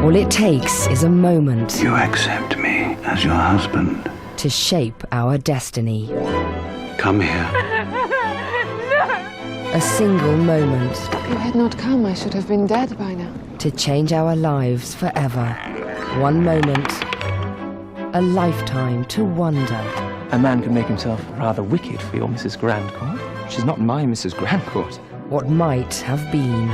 All it takes is a moment. You accept me as your husband. To shape our destiny. Come here. A single moment. If you had not come, I should have been dead by now. To change our lives forever. One moment. A lifetime to wonder. A man can make himself rather wicked for your Mrs. Grandcourt. She's not my Mrs. Grandcourt. What might have been.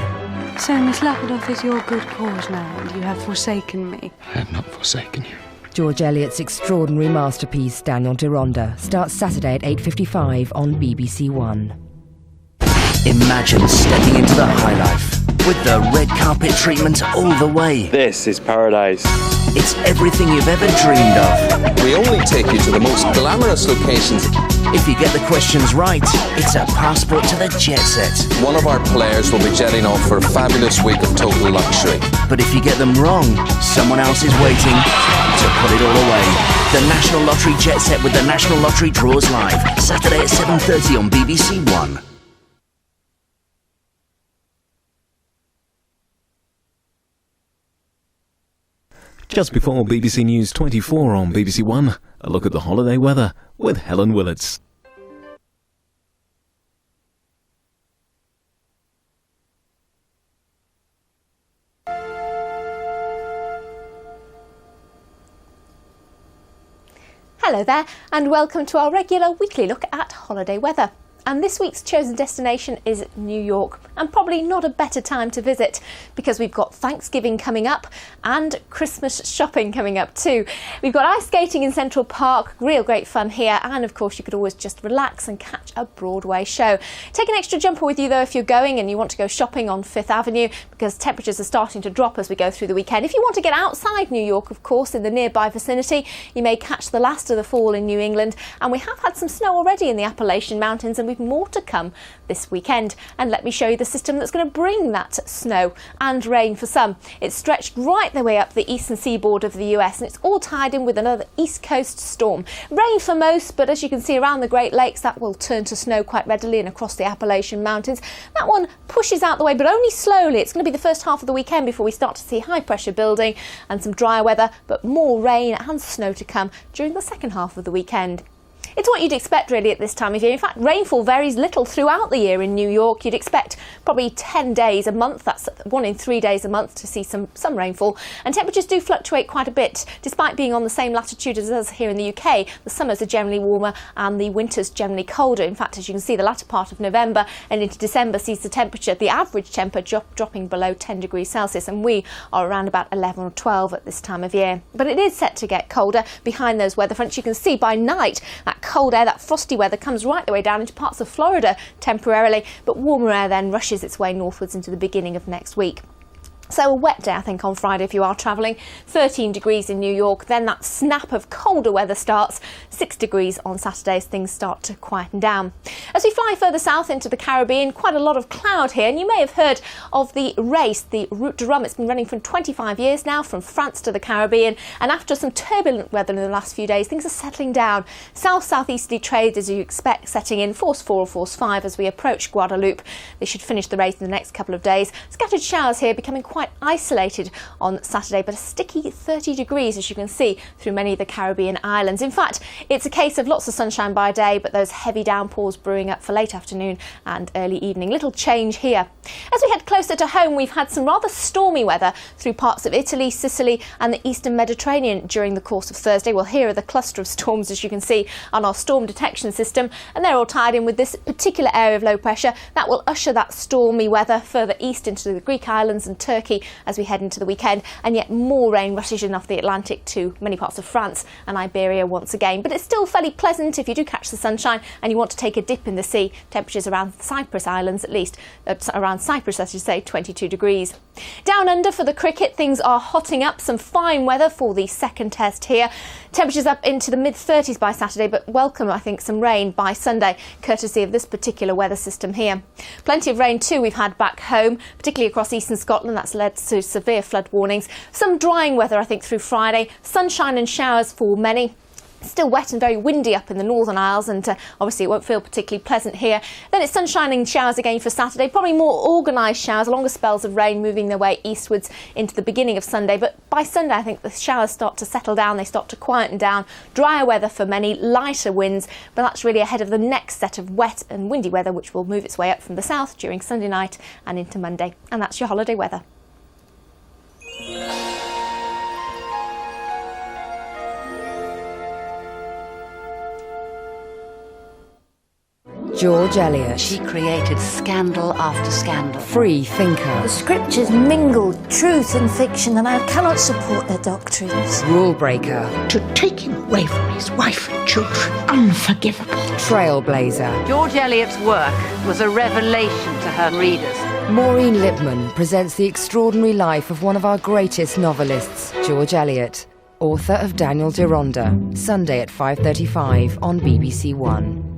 So Miss Lapidoth is your good cause now, and you have forsaken me. I have not forsaken you. George Eliot's extraordinary masterpiece, Daniel Deronda, starts Saturday at 8:55 on BBC One. Imagine stepping into the high life with the red carpet treatment all the way. This is paradise. It's everything you've ever dreamed of. We only take you to the most glamorous locations. If you get the questions right, it's a passport to the jet set. One of our players will be jetting off for a fabulous week of total luxury. But if you get them wrong, someone else is waiting to put it all away. The National Lottery Jet Set with the National Lottery Draws Live, Saturday at 7:30 on BBC One. Just before BBC News 24 on BBC One, a look at the holiday weather with Helen Willets. Hello there, and welcome to our regular weekly look at holiday weather. And this week's chosen destination is New York, and probably not a better time to visit because we've got Thanksgiving coming up and Christmas shopping coming up too. We've got ice skating in Central Park, real great fun here, and of course you could always just relax and catch a Broadway show. Take an extra jumper with you though if you're going and you want to go shopping on Fifth Avenue because temperatures are starting to drop as we go through the weekend. If you want to get outside New York, of course, in the nearby vicinity, you may catch the last of the fall in New England, and we have had some snow already in the Appalachian Mountains, and we've more to come this weekend. And let me show you the system that's going to bring that snow and rain for some. It's stretched right the way up the eastern seaboard of the US, and it's all tied in with another east coast storm. Rain for most, but as you can see around the Great Lakes, that will turn to snow quite readily, and across the Appalachian Mountains. That one pushes out the way, but only slowly. It's going to be the first half of the weekend before we start to see high pressure building and some dry weather, but more rain and snow to come during the second half of the weekend. It's what you'd expect really at this time of year. In fact, rainfall varies little throughout the year in New York. You'd expect probably 10 days a month, that's 1 in 3 days a month, to see some rainfall. And temperatures do fluctuate quite a bit. Despite being on the same latitude as us here in the UK, the summers are generally warmer and the winters generally colder. In fact, as you can see, the latter part of November and into December sees the temperature, the average temperature dropping below 10 degrees Celsius, and we are around about 11 or 12 at this time of year. But it is set to get colder behind those weather fronts. You can see by night that cold air, that frosty weather, comes right the way down into parts of Florida temporarily, but warmer air then rushes its way northwards into the beginning of next week. So a wet day, I think, on Friday if you are travelling. 13 degrees in New York. Then that snap of colder weather starts. 6 degrees on Saturday as things start to quieten down. As we fly further south into the Caribbean, quite a lot of cloud here. And you may have heard of the race, the Route du Rhum. It's been running for 25 years now, from France to the Caribbean. And after some turbulent weather in the last few days, things are settling down. South-southeasterly trade, as you expect, setting in force 4 or force 5 as we approach Guadeloupe. They should finish the race in the next couple of days. Scattered showers here becoming quite isolated on Saturday, but a sticky 30 degrees as you can see through many of the Caribbean islands. In fact, it's a case of lots of sunshine by day, but those heavy downpours brewing up for late afternoon and early evening. Little change here. As we head closer to home, we've had some rather stormy weather through parts of Italy, Sicily and the eastern Mediterranean during the course of Thursday. Well, here are the cluster of storms as you can see on our storm detection system, and they're all tied in with this particular area of low pressure that will usher that stormy weather further east into the Greek islands and Turkey as we head into the weekend, and yet more rain rushes in off the Atlantic to many parts of France and Iberia once again. But it's still fairly pleasant if you do catch the sunshine and you want to take a dip in the sea. Temperatures around Cyprus Islands, at least around Cyprus, I should say, 22 degrees. Down under for the cricket, things are hotting up. Some fine weather for the second test here. Temperatures up into the mid-30s by Saturday, but welcome, I think, some rain by Sunday, courtesy of this particular weather system here. Plenty of rain too we've had back home, particularly across eastern Scotland. That's led to severe flood warnings. Some drying weather, I think, through Friday. Sunshine and showers for many. Still wet and very windy up in the Northern Isles, and obviously it won't feel particularly pleasant here. Then it's sunshining showers again for Saturday, probably more organised showers, longer spells of rain moving their way eastwards into the beginning of Sunday. But by Sunday, I think the showers start to settle down, they start to quieten down. Drier weather for many, lighter winds, but that's really ahead of the next set of wet and windy weather, which will move its way up from the south during Sunday night and into Monday. And that's your holiday weather. George Eliot. She created scandal after scandal. Free thinker. The scriptures mingle truth and fiction, and I cannot support their doctrines. Rule breaker. To take him away from his wife and children, unforgivable. Trailblazer. George Eliot's work was a revelation to her readers. Maureen Lipman presents the extraordinary life of one of our greatest novelists, George Eliot, author of Daniel Deronda, Sunday at 5:35 on BBC One.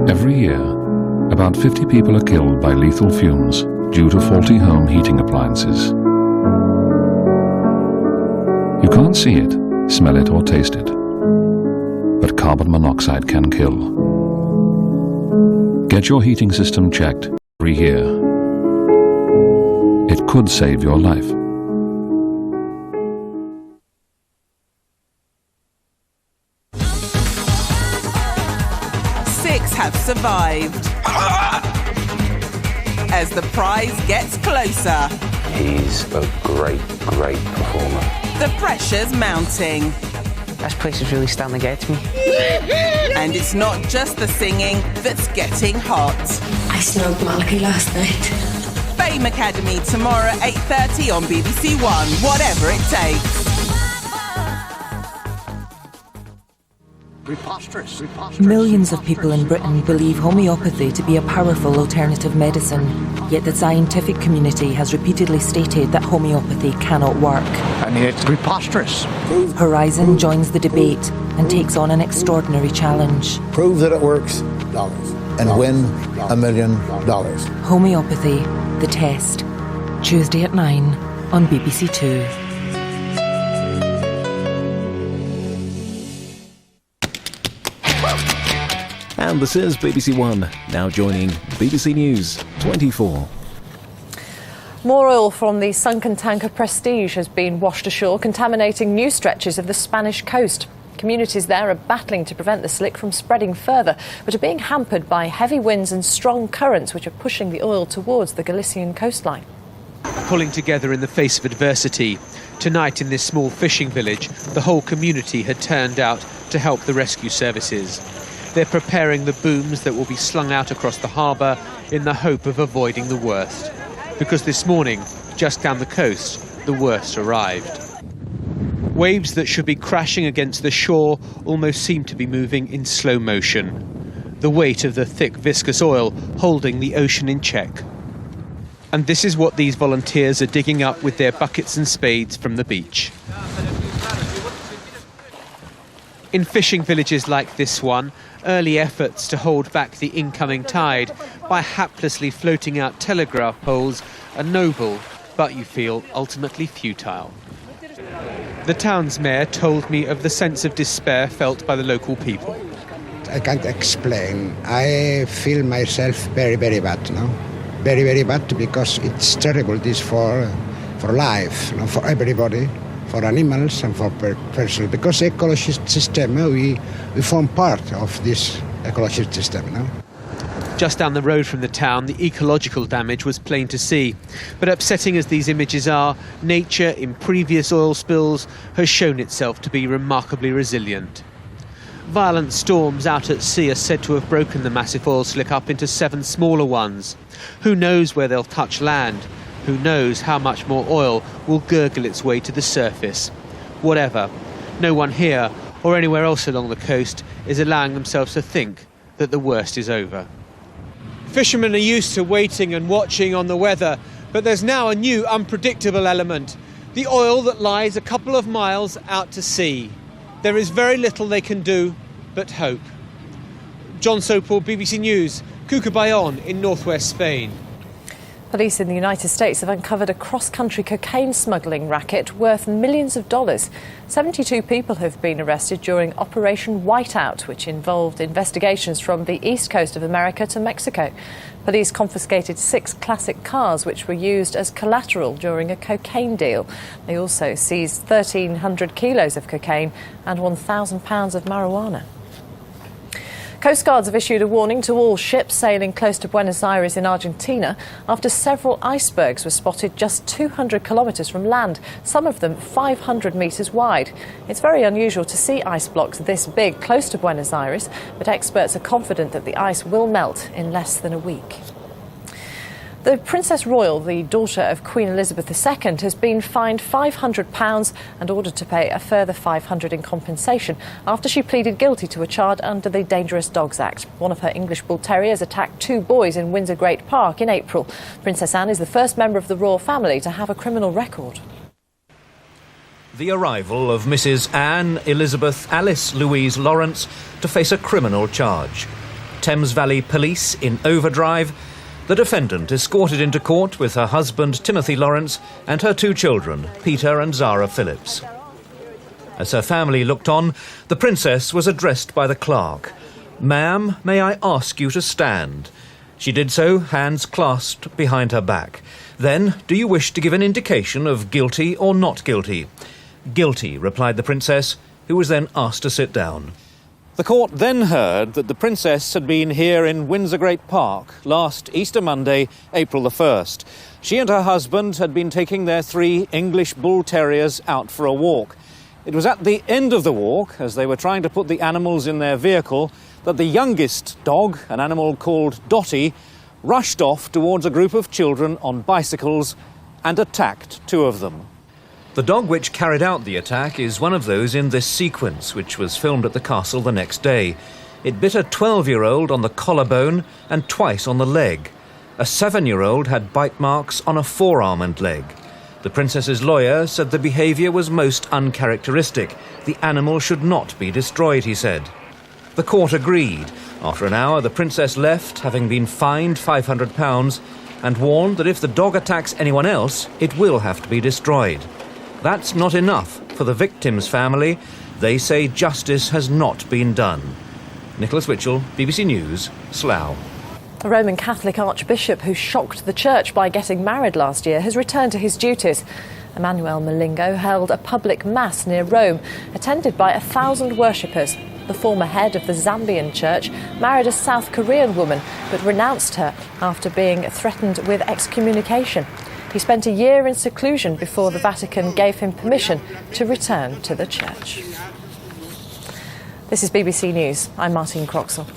Every year, about 50 people are killed by lethal fumes due to faulty home heating appliances. You can't see it, smell it, or taste it, but carbon monoxide can kill. Get your heating system checked every year. It could save your life. Have survived. As the prize gets closer, He's a great performer. the pressure's mounting. This place is really starting to get to me. And it's not just the singing that's getting hot. I smoked Malky last night. Fame Academy tomorrow at 8:30 on BBC One, whatever it takes. Preposterous. Millions of people in Britain believe homeopathy to be a powerful alternative medicine, yet the scientific community has repeatedly stated that homeopathy cannot work. I mean, it's preposterous. Horizon joins the debate and takes on an extraordinary challenge. Prove that it works and win $1 million. Homeopathy, the test. Tuesday at 9 on BBC Two. And this is BBC One, now joining BBC News 24. More oil from the sunken tanker Prestige has been washed ashore, contaminating new stretches of the Spanish coast. Communities there are battling to prevent the slick from spreading further, but are being hampered by heavy winds and strong currents which are pushing the oil towards the Galician coastline. Pulling together in the face of adversity. Tonight in this small fishing village, the whole community had turned out to help the rescue services. They're preparing the booms that will be slung out across the harbour in the hope of avoiding the worst. Because this morning, just down the coast, the worst arrived. Waves that should be crashing against the shore almost seem to be moving in slow motion. The weight of the thick, viscous oil holding the ocean in check. And this is what these volunteers are digging up with their buckets and spades from the beach. In fishing villages like this one, early efforts to hold back the incoming tide by haplessly floating out telegraph poles are noble, but you feel ultimately futile. The town's mayor told me of the sense of despair felt by the local people. I can't explain. I feel myself very, very bad, no? Very, very bad, because it's terrible, this for life, you know, for everybody, for animals and for person, because the ecological system, we form part of this ecological system. No? Just down the road from the town, the ecological damage was plain to see. But upsetting as these images are, nature in previous oil spills has shown itself to be remarkably resilient. Violent storms out at sea are said to have broken the massive oil slick up into 7 smaller ones. Who knows where they'll touch land? Who knows how much more oil will gurgle its way to the surface? Whatever, no one here or anywhere else along the coast is allowing themselves to think that the worst is over. Fishermen are used to waiting and watching on the weather, but there's now a new unpredictable element. The oil that lies a couple of miles out to sea. There is very little they can do but hope. John Sopel, BBC News, Cucabayon in northwest Spain. Police in the United States have uncovered a cross-country cocaine smuggling racket worth millions of dollars. 72 people have been arrested during Operation Whiteout, which involved investigations from the east coast of America to Mexico. Police confiscated 6 classic cars which were used as collateral during a cocaine deal. They also seized 1,300 kilos of cocaine and 1,000 pounds of marijuana. Coast Guards have issued a warning to all ships sailing close to Buenos Aires in Argentina after several icebergs were spotted just 200 kilometres from land, some of them 500 metres wide. It's very unusual to see ice blocks this big close to Buenos Aires, but experts are confident that the ice will melt in less than a week. The Princess Royal, the daughter of Queen Elizabeth II, has been fined £500 and ordered to pay a further £500 in compensation after she pleaded guilty to a charge under the Dangerous Dogs Act. One of her English Bull Terriers attacked 2 boys in Windsor Great Park in April. Princess Anne is the first member of the royal family to have a criminal record. The arrival of Mrs. Anne Elizabeth Alice Louise Lawrence to face a criminal charge. Thames Valley Police in overdrive. The defendant escorted into court with her husband Timothy Lawrence and her 2 children, Peter and Zara Phillips. As her family looked on, the princess was addressed by the clerk. "Ma'am, may I ask you to stand?" She did so, hands clasped behind her back. Then, "Do you wish to give an indication of guilty or not guilty?" "Guilty," replied the princess, who was then asked to sit down. The court then heard that the princess had been here in Windsor Great Park last Easter Monday, April the 1st. She and her husband had been taking their 3 English Bull Terriers out for a walk. It was at the end of the walk, as they were trying to put the animals in their vehicle, that the youngest dog, an animal called Dottie, rushed off towards a group of children on bicycles and attacked 2 of them. The dog which carried out the attack is one of those in this sequence, which was filmed at the castle the next day. It bit a 12-year-old on the collarbone and twice on the leg. A 7-year-old had bite marks on a forearm and leg. The princess's lawyer said the behaviour was most uncharacteristic. The animal should not be destroyed, he said. The court agreed. After an hour, the princess left, having been fined £500, and warned that if the dog attacks anyone else, it will have to be destroyed. That's not enough for the victim's family. They say justice has not been done. Nicholas Witchell, BBC News, Slough. A Roman Catholic archbishop who shocked the church by getting married last year has returned to his duties. Emmanuel Malingo held a public mass near Rome, attended by 1,000 worshippers. The former head of the Zambian church married a South Korean woman, but renounced her after being threatened with excommunication. He spent a year in seclusion before the Vatican gave him permission to return to the church. This is BBC News. I'm Martine Croxall.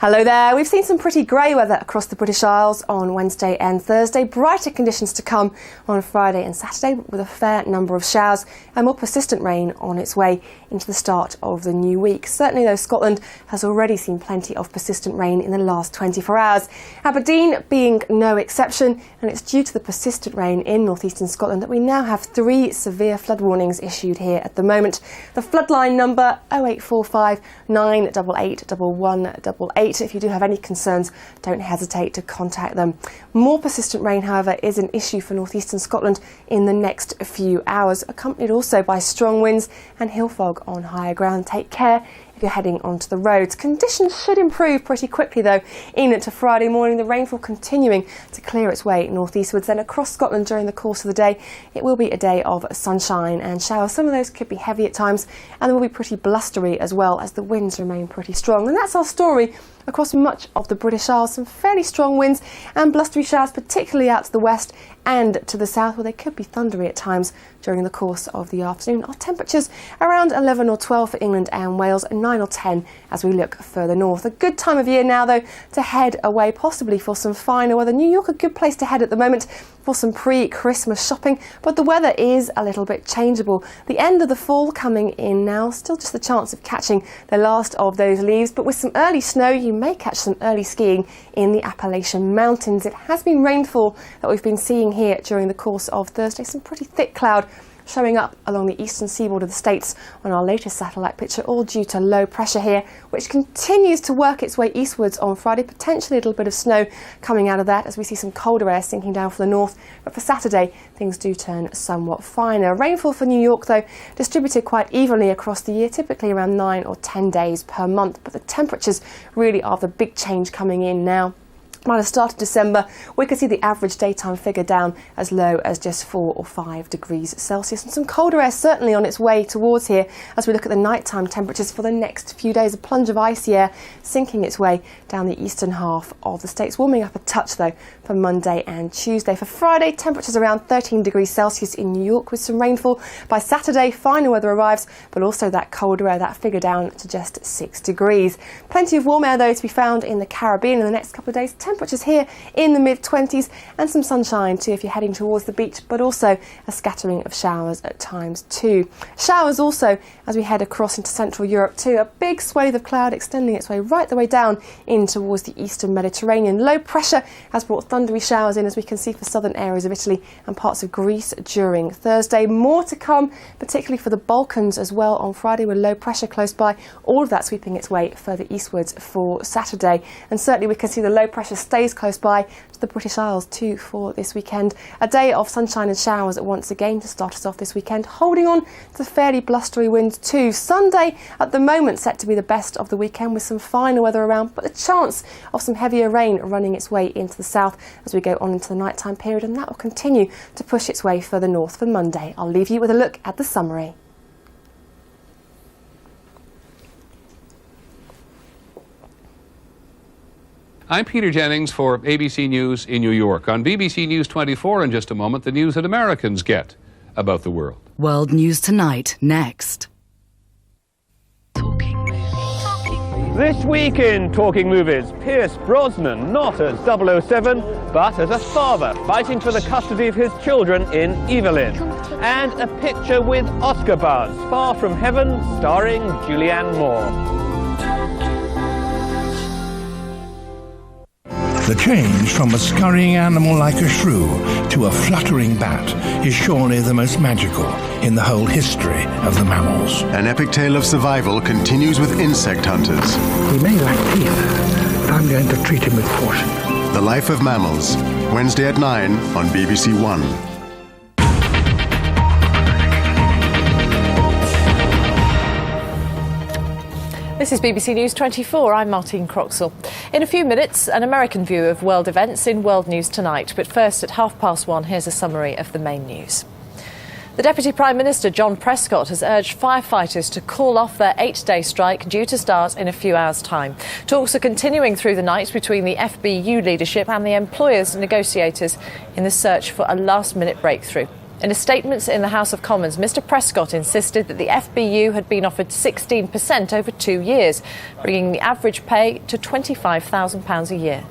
Hello there. We've seen some pretty grey weather across the British Isles on Wednesday and Thursday. Brighter conditions to come on Friday and Saturday with a fair number of showers and more persistent rain on its way into the start of the new week. Certainly though, Scotland has already seen plenty of persistent rain in the last 24 hours. Aberdeen being no exception, and it's due to the persistent rain in northeastern Scotland that we now have 3 severe flood warnings issued here at the moment. The floodline number 0845 988 1188. If you do have any concerns, don't hesitate to contact them. More persistent rain, however, is an issue for northeastern Scotland in the next few hours, accompanied also by strong winds and hill fog on higher ground. Take care if you're heading onto the roads. Conditions should improve pretty quickly though into Friday morning. The rainfall continuing to clear its way northeastwards. Then across Scotland during the course of the day, it will be a day of sunshine and showers. Some of those could be heavy at times, and they will be pretty blustery as well as the winds remain pretty strong. And that's our story across much of the British Isles. Some fairly strong winds and blustery showers, particularly out to the west and to the south, where they could be thundery at times during the course of the afternoon. Our temperatures around 11 or 12 for England and Wales, and 9 or 10 as we look further north. A good time of year now though to head away, possibly for some finer weather. New York, a good place to head at the moment for some pre-Christmas shopping, but the weather is a little bit changeable. The end of the fall coming in now, still just the chance of catching the last of those leaves, but with some early snow you may catch some early skiing in the Appalachian Mountains. It has been rainfall that we've been seeing here during the course of Thursday, some pretty thick cloud showing up along the eastern seaboard of the States on our latest satellite picture, all due to low pressure here, which continues to work its way eastwards on Friday. Potentially a little bit of snow coming out of that as we see some colder air sinking down from the north. But for Saturday, things do turn somewhat finer. Rainfall for New York, though, distributed quite evenly across the year, typically around 9 or 10 days per month. But the temperatures really are the big change coming in now. By the start of December, we could see the average daytime figure down as low as just 4 or 5 degrees Celsius. And some colder air certainly on its way towards here as we look at the nighttime temperatures for the next few days. A plunge of icy air sinking its way down the eastern half of the States, warming up a touch though for Monday and Tuesday. For Friday, temperatures around 13 degrees Celsius in New York with some rainfall. By Saturday, finer weather arrives, but also that colder air, that figure down to just 6 degrees. Plenty of warm air though to be found in the Caribbean in the next couple of days. Temperatures here in the mid-20s and some sunshine too if you're heading towards the beach, but also a scattering of showers at times too. Showers also as we head across into Central Europe too. A big swathe of cloud extending its way right the way down in towards the eastern Mediterranean. Low pressure has brought thundery showers in, as we can see, for southern areas of Italy and parts of Greece during Thursday. More to come, particularly for the Balkans as well on Friday, with low pressure close by. All of that sweeping its way further eastwards for Saturday. And certainly we can see the low pressure stays close by to the British Isles too for this weekend. A day of sunshine and showers once again to start us off this weekend, holding on to fairly blustery winds too. Sunday at the moment set to be the best of the weekend with some finer weather around, but a chance of some heavier rain running its way into the south as we go on into the nighttime period, and that will continue to push its way further north for Monday. I'll leave you with a look at the summary. I'm Peter Jennings for ABC News in New York. On BBC News 24 in just a moment, the news that Americans get about the world. World News Tonight, next. This week in Talking Movies, Pierce Brosnan, not as 007, but as a father fighting for the custody of his children in Evelyn. And a picture with Oscar buzz, Far From Heaven, starring Julianne Moore. The change from a scurrying animal like a shrew to a fluttering bat is surely the most magical in the whole history of the mammals. An epic tale of survival continues with insect hunters. He may lack teeth, but I'm going to treat him with caution. The Life of Mammals, Wednesday at 9 on BBC One. This is BBC News 24. I'm Martine Croxall. In a few minutes, an American view of world events in World News Tonight. But first, at 1:30, here's a summary of the main news. The Deputy Prime Minister, John Prescott, has urged firefighters to call off their 8-day strike due to start in a few hours' time. Talks are continuing through the night between the FBU leadership and the employers' negotiators in the search for a last-minute breakthrough. In a statement in the House of Commons, Mr Prescott insisted that the FBU had been offered 16% over 2 years, bringing the average pay to £25,000 a year.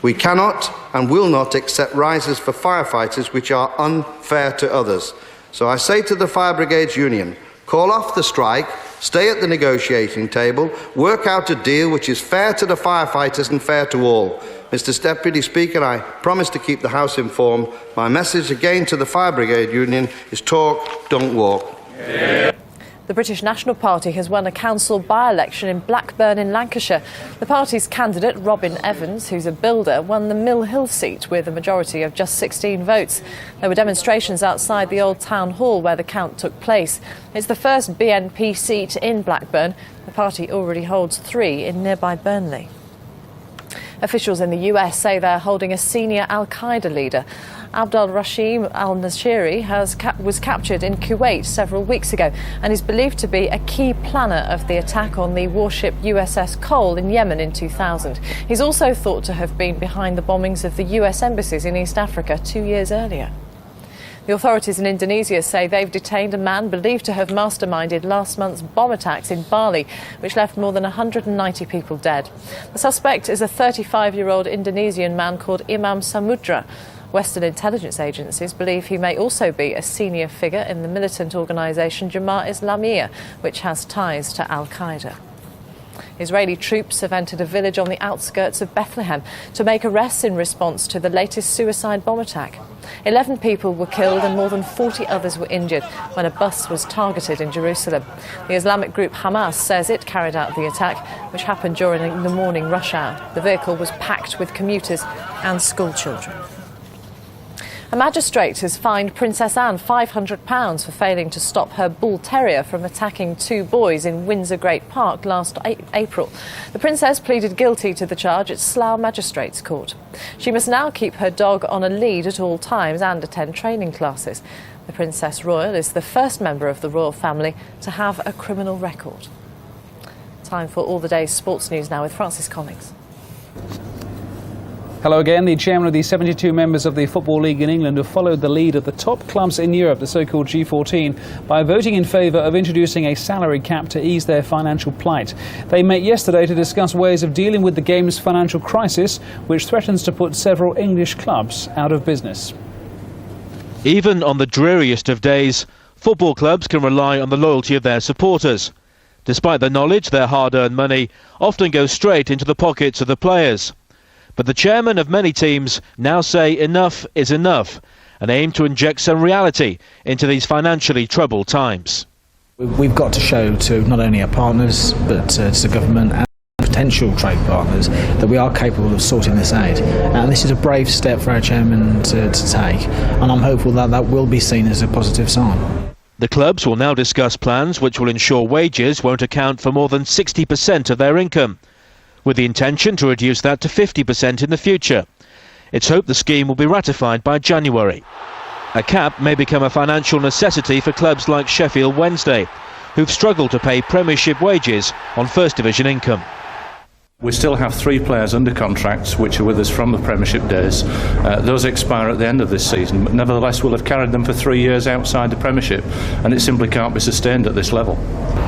We cannot and will not accept rises for firefighters which are unfair to others. So I say to the Fire Brigades Union, call off the strike, stay at the negotiating table, work out a deal which is fair to the firefighters and fair to all. Mr Deputy Speaker, I promise to keep the House informed. My message again to the Fire Brigade Union is talk, don't walk. Yeah. The British National Party has won a council by-election in Blackburn in Lancashire. The party's candidate, Robin Evans, who's a builder, won the Mill Hill seat with a majority of just 16 votes. There were demonstrations outside the old town hall where the count took place. It's the first BNP seat in Blackburn. The party already holds 3 in nearby Burnley. Officials in the US say they're holding a senior al-Qaeda leader. Abdul Rashim al-Nashiri was captured in Kuwait several weeks ago and is believed to be a key planner of the attack on the warship USS Cole in Yemen in 2000. He's also thought to have been behind the bombings of the US embassies in East Africa 2 years earlier. The authorities in Indonesia say they've detained a man believed to have masterminded last month's bomb attacks in Bali, which left more than 190 people dead. The suspect is a 35-year-old Indonesian man called Imam Samudra. Western intelligence agencies believe he may also be a senior figure in the militant organisation Jemaah Islamiyah, which has ties to al-Qaeda. Israeli troops have entered a village on the outskirts of Bethlehem to make arrests in response to the latest suicide bomb attack. 11 people were killed and more than 40 others were injured when a bus was targeted in Jerusalem. The Islamic group Hamas says it carried out the attack, which happened during the morning rush hour. The vehicle was packed with commuters and school children. A magistrate has fined Princess Anne £500 for failing to stop her bull terrier from attacking 2 boys in Windsor Great Park last April. The princess pleaded guilty to the charge at Slough Magistrates Court. She must now keep her dog on a lead at all times and attend training classes. The Princess Royal is the first member of the royal family to have a criminal record. Time for all the day's sports news now with Francis Collins. Hello again. The chairman of the 72 members of the Football League in England have followed the lead of the top clubs in Europe, the so-called G14, by voting in favour of introducing a salary cap to ease their financial plight. They met yesterday to discuss ways of dealing with the game's financial crisis, which threatens to put several English clubs out of business. Even on the dreariest of days, football clubs can rely on the loyalty of their supporters. Despite the knowledge their hard-earned money often goes straight into the pockets of the players. But the chairman of many teams now say enough is enough and aim to inject some reality into these financially troubled times. We've got to show to not only our partners but to the government and potential trade partners that we are capable of sorting this out. And this is a brave step for our chairman to take, and I'm hopeful that that will be seen as a positive sign. The clubs will now discuss plans which will ensure wages won't account for more than 60% of their income, with the intention to reduce that to 50% in the future. It's hoped the scheme will be ratified by January. A cap may become a financial necessity for clubs like Sheffield Wednesday, who've struggled to pay Premiership wages on First Division income. We still have 3 players under contracts which are with us from the Premiership days. Those expire at the end of this season, but nevertheless we'll have carried them for 3 years outside the Premiership, and it simply can't be sustained at this level.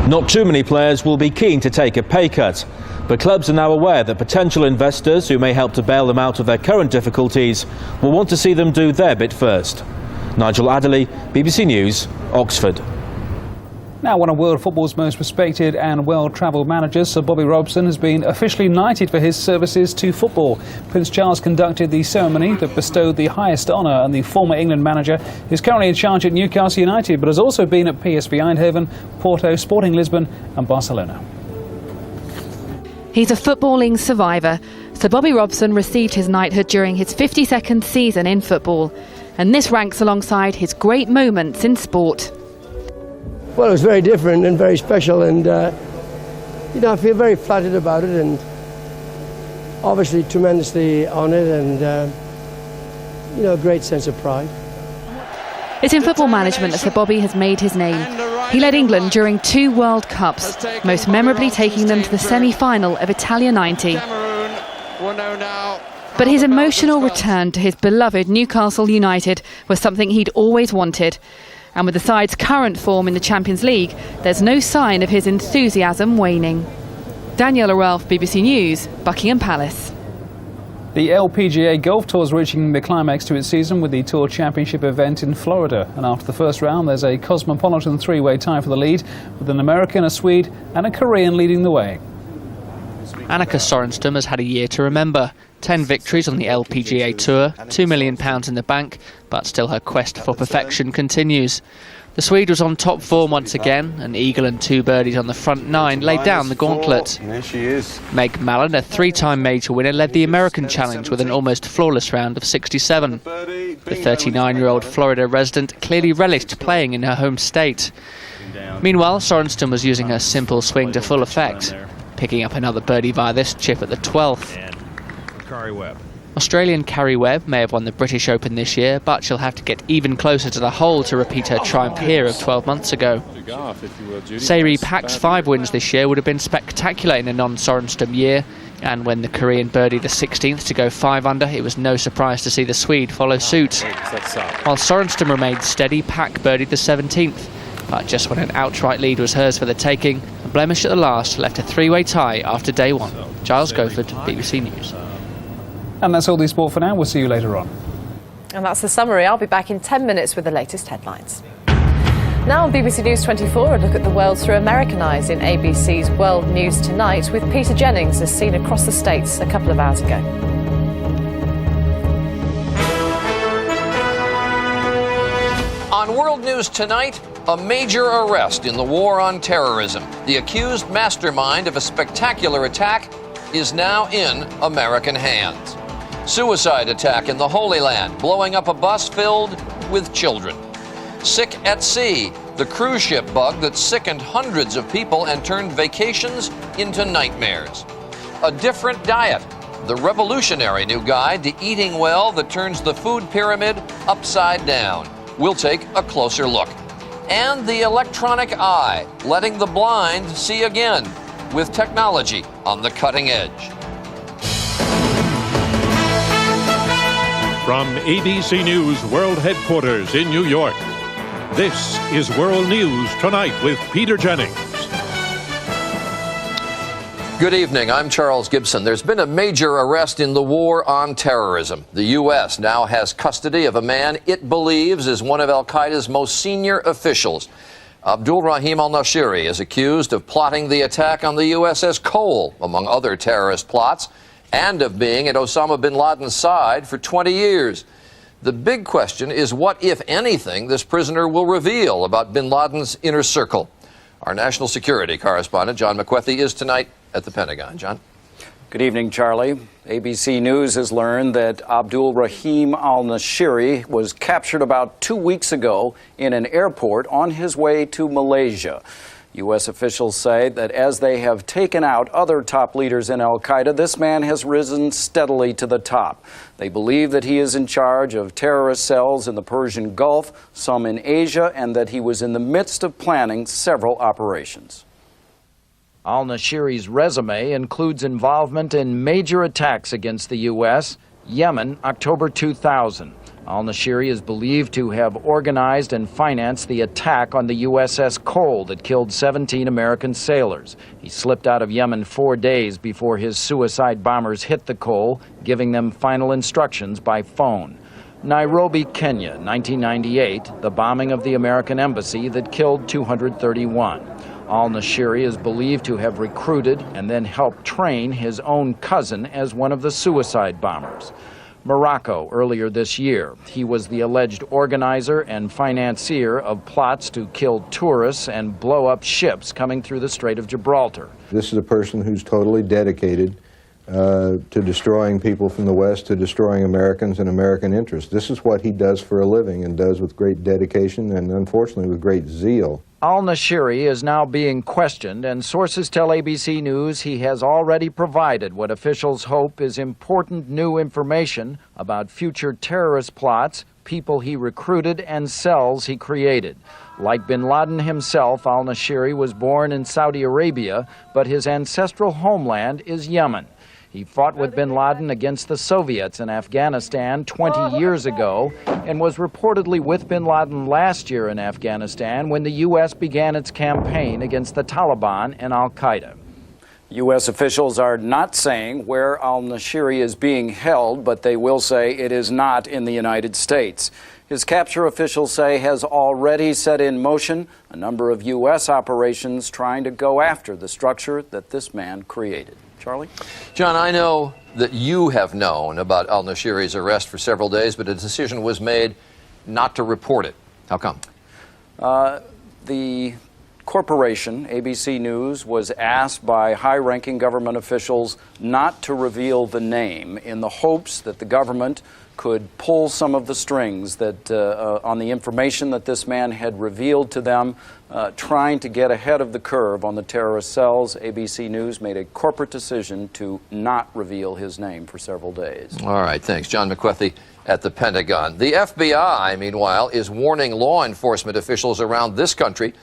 Not too many players will be keen to take a pay cut, but clubs are now aware that potential investors who may help to bail them out of their current difficulties will want to see them do their bit first. Nigel Adderley, BBC News, Oxford. Now, one of world football's most respected and well-travelled managers, Sir Bobby Robson, has been officially knighted for his services to football. Prince Charles conducted the ceremony that bestowed the highest honour, and the former England manager is currently in charge at Newcastle United, but has also been at PSV Eindhoven, Porto, Sporting Lisbon and Barcelona. He's a footballing survivor. Sir Bobby Robson received his knighthood during his 52nd season in football, and this ranks alongside his great moments in sport. Well, it was very different and very special, and I feel very flattered about it, and obviously tremendously honoured, and a great sense of pride. It's in football management that Sir Bobby has made his name. He led England during 2 World Cups, most memorably taking them to the semi-final of Italia 90. But his emotional return to his beloved Newcastle United was something he'd always wanted. And with the side's current form in the Champions League, there's no sign of his enthusiasm waning. Daniela Ralph, BBC News, Buckingham Palace. The LPGA Golf Tour is reaching the climax to its season with the Tour Championship event in Florida. And after the first round, there's a cosmopolitan 3-way tie for the lead, with an American, a Swede and a Korean leading the way. Annika Sorenstam has had a year to remember. 10 victories on the LPGA Tour, £2 million in the bank, but still her quest for perfection continues. The Swede was on top form once again. An eagle and 2 birdies on the front 9 laid down the gauntlet. There she is. Meg Mallon, a 3-time major winner, led the American Challenge with an almost flawless round of 67. The 39-year-old Florida resident clearly relished playing in her home state. Meanwhile, Sorenstam was using her simple swing to full effect, picking up another birdie via this chip at the 12th. Australian Carrie Webb may have won the British Open this year, but she'll have to get even closer to the hole to repeat her triumph here of 12 months ago. Sairi Pak's 5 wins this year would have been spectacular in a non-Sorenstam year, and when the Korean birdied the 16th to go 5 under, it was no surprise to see the Swede follow suit. While Sorenstam remained steady, Pak birdied the 17th, but just when an outright lead was hers for the taking, a blemish at the last left a 3-way tie after day 1. Giles Gofford, BBC News. And that's all the sport for now. We'll see you later on. And that's the summary. I'll be back in 10 minutes with the latest headlines. Now on BBC News 24, a look at the world through American eyes in ABC's World News Tonight with Peter Jennings, as seen across the States a couple of hours ago. On World News Tonight, a major arrest in the war on terrorism. The accused mastermind of a spectacular attack is now in American hands. Suicide attack in the Holy Land, blowing up a bus filled with children. Sick at sea, the cruise ship bug that sickened hundreds of people and turned vacations into nightmares. A different diet, the revolutionary new guide to eating well that turns the food pyramid upside down. We'll take a closer look. And the electronic eye, letting the blind see again, with technology on the cutting edge. From ABC News World Headquarters in New York, this is World News Tonight with Peter Jennings. Good evening, I'm Charles Gibson. There's been a major arrest in the war on terrorism. The U.S. now has custody of a man it believes is one of al-Qaeda's most senior officials. Abdul Rahim al-Nashiri is accused of plotting the attack on the USS Cole, among other terrorist plots, and of being at Osama bin Laden's side for 20 years. The big question is what, if anything, this prisoner will reveal about bin Laden's inner circle. Our national security correspondent, John McWethy, is tonight at the Pentagon. John? Good evening, Charlie. ABC News has learned that Abdul Rahim al-Nashiri was captured about 2 weeks ago in an airport on his way to Malaysia. U.S. officials say that as they have taken out other top leaders in al-Qaeda, this man has risen steadily to the top. They believe that he is in charge of terrorist cells in the Persian Gulf, some in Asia, and that he was in the midst of planning several operations. Al-Nashiri's resume includes involvement in major attacks against the U.S., Yemen, October 2000. Al-Nashiri is believed to have organized and financed the attack on the USS Cole that killed 17 American sailors. He slipped out of Yemen 4 days before his suicide bombers hit the Cole, giving them final instructions by phone. Nairobi, Kenya, 1998, the bombing of the American embassy that killed 231. Al-Nashiri is believed to have recruited and then helped train his own cousin as one of the suicide bombers. Morocco earlier this year. He was the alleged organizer and financier of plots to kill tourists and blow up ships coming through the Strait of Gibraltar. This is a person who's totally dedicated to destroying people from the West, to destroying Americans and American interests. This is what he does for a living and does with great dedication and, unfortunately, with great zeal. Al-Nashiri is now being questioned, and sources tell ABC News he has already provided what officials hope is important new information about future terrorist plots, people he recruited, and cells he created. Like bin Laden himself, Al-Nashiri was born in Saudi Arabia, but his ancestral homeland is Yemen. He fought with bin Laden against the Soviets in Afghanistan 20 years ago and was reportedly with bin Laden last year in Afghanistan when the U.S. began its campaign against the Taliban and al-Qaeda. U.S. officials are not saying where al-Nashiri is being held, but they will say it is not in the United States. His capture, officials say, has already set in motion a number of U.S. operations trying to go after the structure that this man created. Charlie? John, I know that you have known about al-Nashiri's arrest for several days, but a decision was made not to report it. How come? The corporation, ABC News, was asked by high-ranking government officials not to reveal the name in the hopes that the government could pull some of the strings that on the information that this man had revealed to them, trying to get ahead of the curve on the terrorist cells. ABC News made a corporate decision to not reveal his name for several days. All right, thanks. John McWethy at the Pentagon. The FBI, meanwhile, is warning law enforcement officials around this country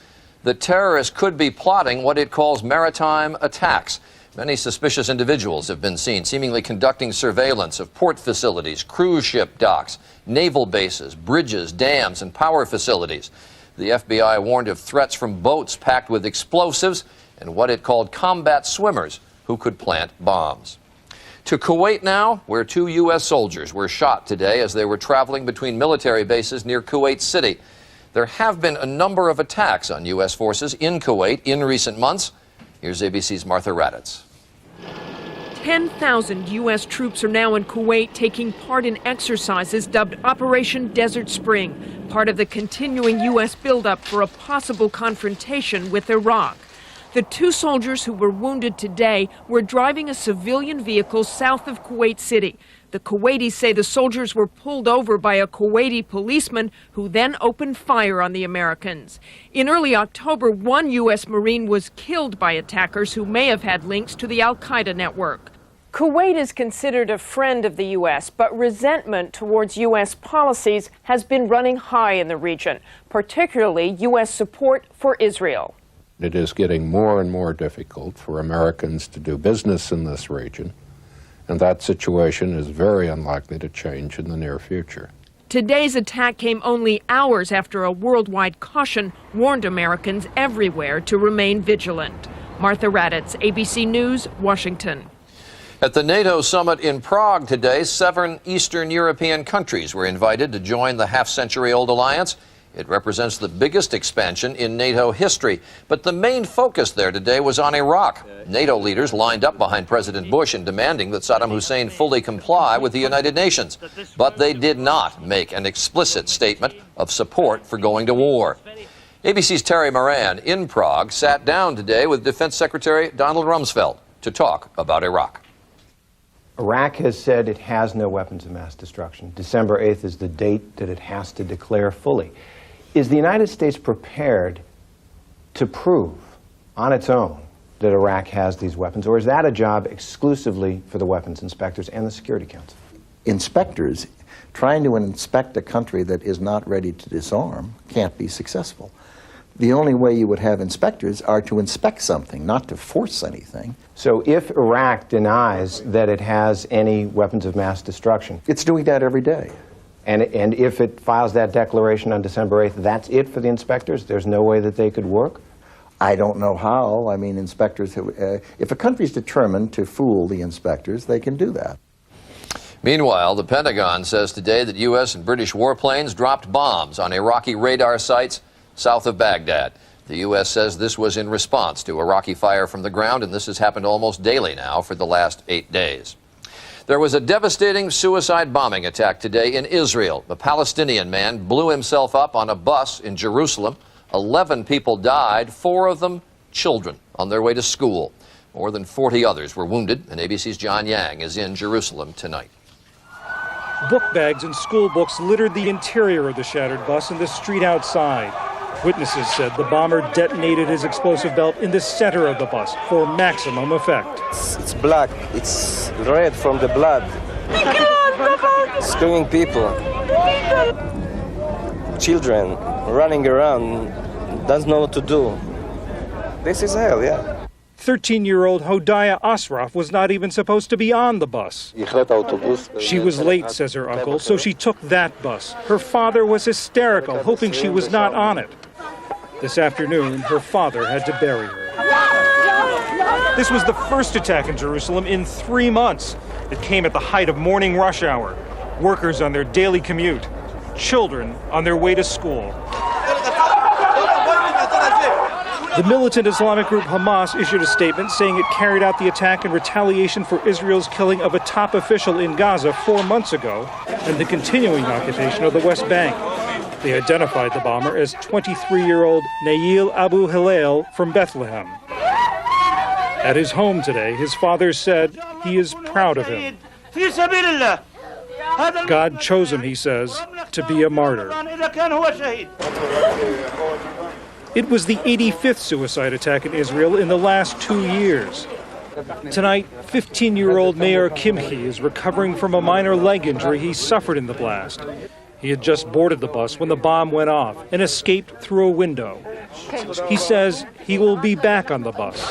that terrorists could be plotting what it calls maritime attacks. Many suspicious individuals have been seen seemingly conducting surveillance of port facilities, cruise ship docks, naval bases, bridges, dams, and power facilities. The FBI warned of threats from boats packed with explosives and what it called combat swimmers who could plant bombs. To Kuwait now, where 2 U.S. soldiers were shot today as they were traveling between military bases near Kuwait City. There have been a number of attacks on U.S. forces in Kuwait in recent months. Here's ABC's Martha Raddatz. 10,000 U.S. troops are now in Kuwait taking part in exercises dubbed Operation Desert Spring, part of the continuing U.S. buildup for a possible confrontation with Iraq. The 2 soldiers who were wounded today were driving a civilian vehicle south of Kuwait City. The Kuwaitis say the soldiers were pulled over by a Kuwaiti policeman who then opened fire on the Americans. In early October, 1 U.S. Marine was killed by attackers who may have had links to the al-Qaeda network. Kuwait is considered a friend of the U.S., but resentment towards U.S. policies has been running high in the region, particularly U.S. support for Israel. It is getting more and more difficult for Americans to do business in this region, and that situation is very unlikely to change in the near future. Today's attack came only hours after a worldwide caution warned Americans everywhere to remain vigilant. Martha Raddatz, ABC News, Washington. At the NATO summit in Prague today, 7 Eastern European countries were invited to join the half-century-old alliance. It represents the biggest expansion in NATO history. But the main focus there today was on Iraq. NATO leaders lined up behind President Bush in demanding that Saddam Hussein fully comply with the United Nations. But they did not make an explicit statement of support for going to war. ABC's Terry Moran in Prague sat down today with Defense Secretary Donald Rumsfeld to talk about Iraq. Iraq has said it has no weapons of mass destruction. December 8th is the date that it has to declare fully. Is the United States prepared to prove on its own that Iraq has these weapons, or is that a job exclusively for the weapons inspectors and the Security Council? Inspectors trying to inspect a country that is not ready to disarm can't be successful. The only way you would have inspectors are to inspect something, not to force anything. So if Iraq denies that it has any weapons of mass destruction... It's doing that every day. And if it files that declaration on December 8th, that's it for the inspectors? There's no way that they could work? I don't know how. I mean, inspectors... if a country's determined to fool the inspectors, they can do that. Meanwhile, the Pentagon says today that U.S. and British warplanes dropped bombs on Iraqi radar sites south of Baghdad. The U.S. says this was in response to Iraqi fire from the ground, and this has happened almost daily now for the last 8 days. There was a devastating suicide bombing attack today in Israel. A Palestinian man blew himself up on a bus in Jerusalem. 11 people died, 4 of them children on their way to school. More than 40 others were wounded, and ABC's John Yang is in Jerusalem tonight. Book bags and school books littered the interior of the shattered bus and the street outside. Witnesses said the bomber detonated his explosive belt in the center of the bus for maximum effect. It's black. It's red from the blood. Screaming people. Children running around, doesn't know what to do. This is hell, yeah. 13-year-old Hodaya Asraf was not even supposed to be on the bus. She was late, says her uncle, so she took that bus. Her father was hysterical, hoping she was not on it. This afternoon, her father had to bury her. This was the first attack in Jerusalem in 3 months. It came at the height of morning rush hour. Workers on their daily commute. Children on their way to school. The militant Islamic group Hamas issued a statement saying it carried out the attack in retaliation for Israel's killing of a top official in Gaza 4 months ago and the continuing occupation of the West Bank. They identified the bomber as 23-year-old Nail Abu Hilal from Bethlehem. At his home today, his father said he is proud of him. God chose him, he says, to be a martyr. It was the 85th suicide attack in Israel in the last 2 years. Tonight, 15-year-old Meir Kimchi is recovering from a minor leg injury he suffered in the blast. He had just boarded the bus when the bomb went off and escaped through a window. He says he will be back on the bus.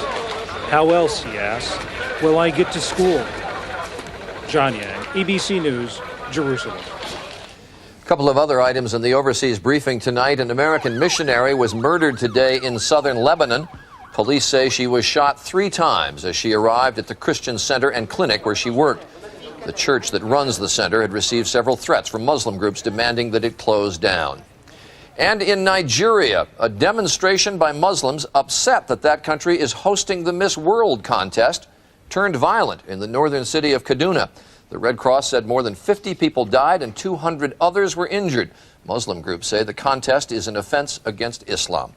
How else, he asks, will I get to school? John Yang, ABC News, Jerusalem. A couple of other items in the overseas briefing tonight. An American missionary was murdered today in southern Lebanon. Police say she was shot 3 times as she arrived at the Christian center and clinic where she worked. The church that runs the center had received several threats from Muslim groups demanding that it close down. And in Nigeria, a demonstration by Muslims upset that that country is hosting the Miss World contest turned violent in the northern city of Kaduna. The Red Cross said more than 50 people died and 200 others were injured. Muslim groups say the contest is an offense against Islam.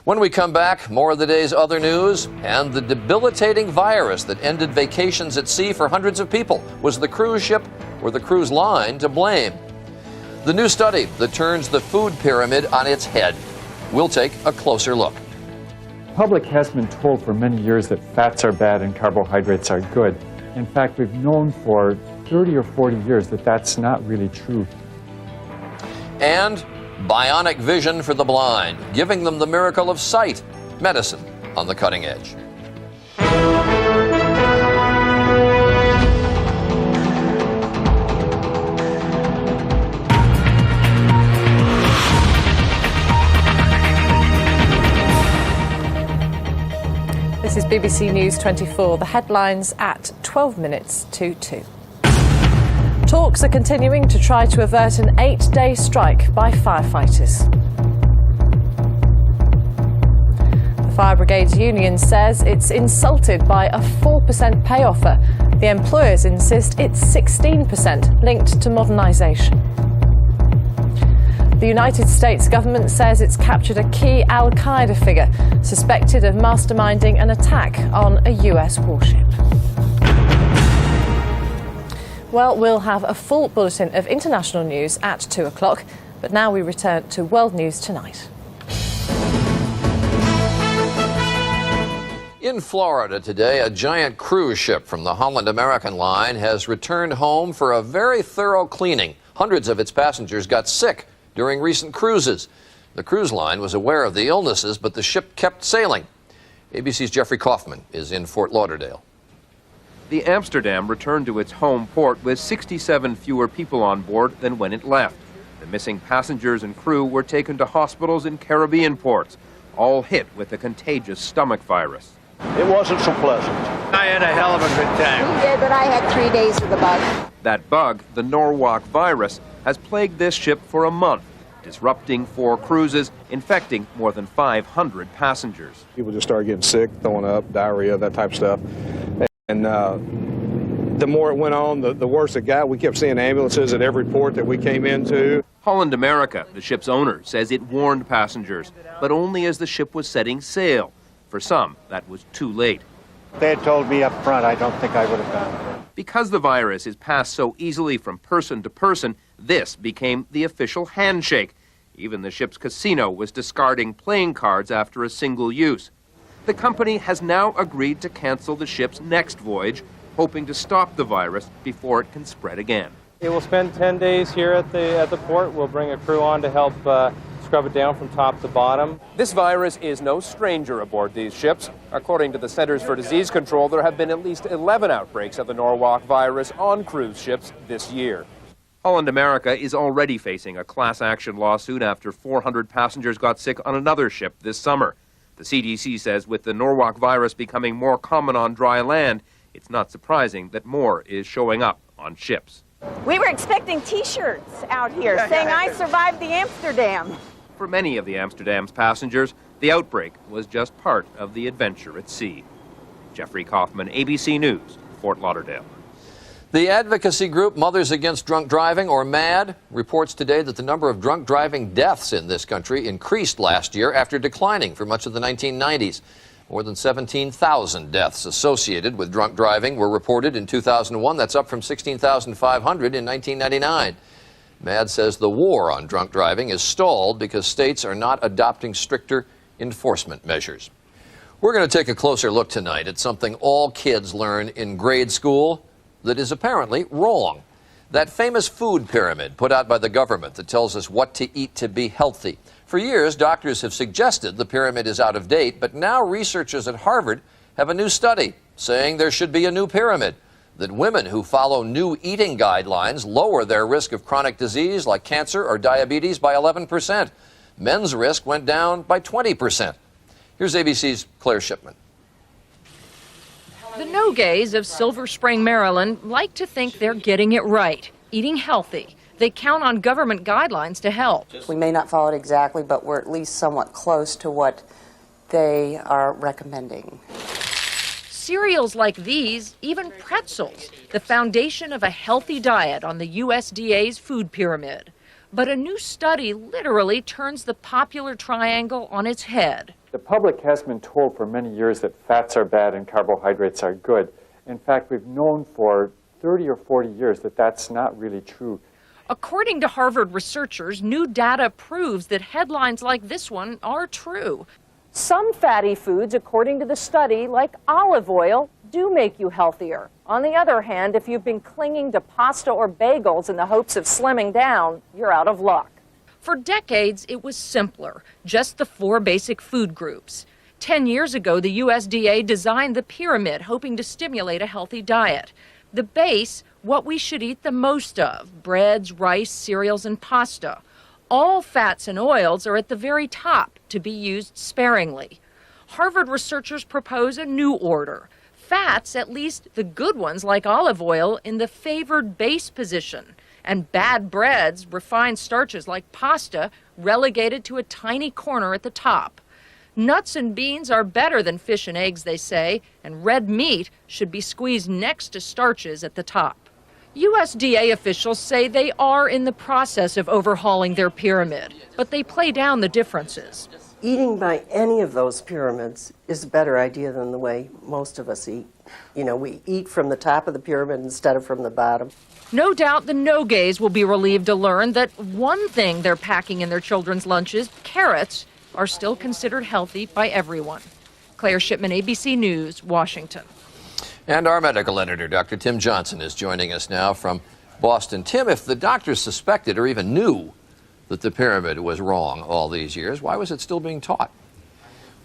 When we come back, more of the day's other news and the debilitating virus that ended vacations at sea for hundreds of people. Was the cruise ship or the cruise line to blame? The new study that turns the food pyramid on its head. We'll take a closer look. The public has been told for many years that fats are bad and carbohydrates are good. In fact, we've known for 30 or 40 years that that's not really true. And bionic vision for the blind, giving them the miracle of sight. Medicine on the cutting edge. This is BBC News 24. The headlines at 12 minutes to 2. Talks are continuing to try to avert an 8-day strike by firefighters. The Fire Brigades Union says it's insulted by a 4% pay offer. The employers insist it's 16% linked to modernisation. The United States government says it's captured a key Al-Qaeda figure suspected of masterminding an attack on a US warship. Well, we'll have a full bulletin of international news at 2 o'clock, but now we return to World News Tonight. In Florida today, a giant cruise ship from the Holland American Line has returned home for a very thorough cleaning. Hundreds of its passengers got sick during recent cruises. The cruise line was aware of the illnesses, but the ship kept sailing. ABC's Jeffrey Kaufman is in Fort Lauderdale. The Amsterdam returned to its home port with 67 fewer people on board than when it left. The missing passengers and crew were taken to hospitals in Caribbean ports, all hit with the contagious stomach virus. It wasn't so pleasant. I had a hell of a good time. We did, but I had 3 days with the bug. That bug, the Norwalk virus, has plagued this ship for a month, disrupting 4 cruises, infecting more than 500 passengers. People just started getting sick, throwing up, diarrhea, that type of stuff. And the more it went on, the worse it got. We kept seeing ambulances at every port that we came into. Holland America, the ship's owner, says it warned passengers, but only as the ship was setting sail. For some, that was too late. If they had told me up front, I don't think I would have gone. Because the virus is passed so easily from person to person, this became the official handshake. Even the ship's casino was discarding playing cards after a single use. The company has now agreed to cancel the ship's next voyage, hoping to stop the virus before it can spread again. It will spend 10 days here at the port. We'll bring a crew on to help scrub it down from top to bottom. This virus is no stranger aboard these ships. According to the Centers for Disease Control, there have been at least 11 outbreaks of the Norwalk virus on cruise ships this year. Holland America is already facing a class action lawsuit after 400 passengers got sick on another ship this summer. The CDC says with the Norwalk virus becoming more common on dry land, it's not surprising that more is showing up on ships. We were expecting T-shirts out here saying I survived the Amsterdam. For many of the Amsterdam's passengers, the outbreak was just part of the adventure at sea. Jeffrey Kaufman, ABC News, Fort Lauderdale. The advocacy group Mothers Against Drunk Driving, or MADD, reports today that the number of drunk driving deaths in this country increased last year after declining for much of the 1990s. More than 17,000 deaths associated with drunk driving were reported in 2001. That's up from 16,500 in 1999. MADD says the war on drunk driving is stalled because states are not adopting stricter enforcement measures. We're going to take a closer look tonight at something all kids learn in grade school that is apparently wrong. That famous food pyramid put out by the government that tells us what to eat to be healthy. For years, doctors have suggested the pyramid is out of date, but now researchers at Harvard have a new study saying there should be a new pyramid, that women who follow new eating guidelines lower their risk of chronic disease like cancer or diabetes by 11%. Men's risk went down by 20%. Here's ABC's Claire Shipman. The no-gays of Silver Spring, Maryland, like to think they're getting it right, eating healthy. They count on government guidelines to help. We may not follow it exactly, but we're at least somewhat close to what they are recommending. Cereals like these, even pretzels, the foundation of a healthy diet on the USDA's food pyramid. But a new study literally turns the popular triangle on its head. The public has been told for many years that fats are bad and carbohydrates are good. In fact, we've known for 30 or 40 years that that's not really true. According to Harvard researchers, new data proves that headlines like this one are true. Some fatty foods, according to the study, like olive oil, do make you healthier. On the other hand, if you've been clinging to pasta or bagels in the hopes of slimming down, you're out of luck. For decades, it was simpler, just the 4 basic food groups. 10 years ago, the USDA designed the pyramid, hoping to stimulate a healthy diet. The base, what we should eat the most of: breads, rice, cereals, and pasta. All fats and oils are at the very top, to be used sparingly. Harvard researchers propose a new order. Fats, at least the good ones like olive oil, in the favored base position, and bad breads, refined starches like pasta, relegated to a tiny corner at the top. Nuts and beans are better than fish and eggs, they say, and red meat should be squeezed next to starches at the top. USDA officials say they are in the process of overhauling their pyramid, but they play down the differences. Eating by any of those pyramids is a better idea than the way most of us eat. You know, we eat from the top of the pyramid instead of from the bottom. No doubt the no-gays will be relieved to learn that one thing they're packing in their children's lunches, carrots, are still considered healthy by everyone. Claire Shipman, ABC News, Washington. And our medical editor, Dr. Tim Johnson, is joining us now from Boston. Tim, if the doctors suspected or even knew that the pyramid was wrong all these years, why was it still being taught?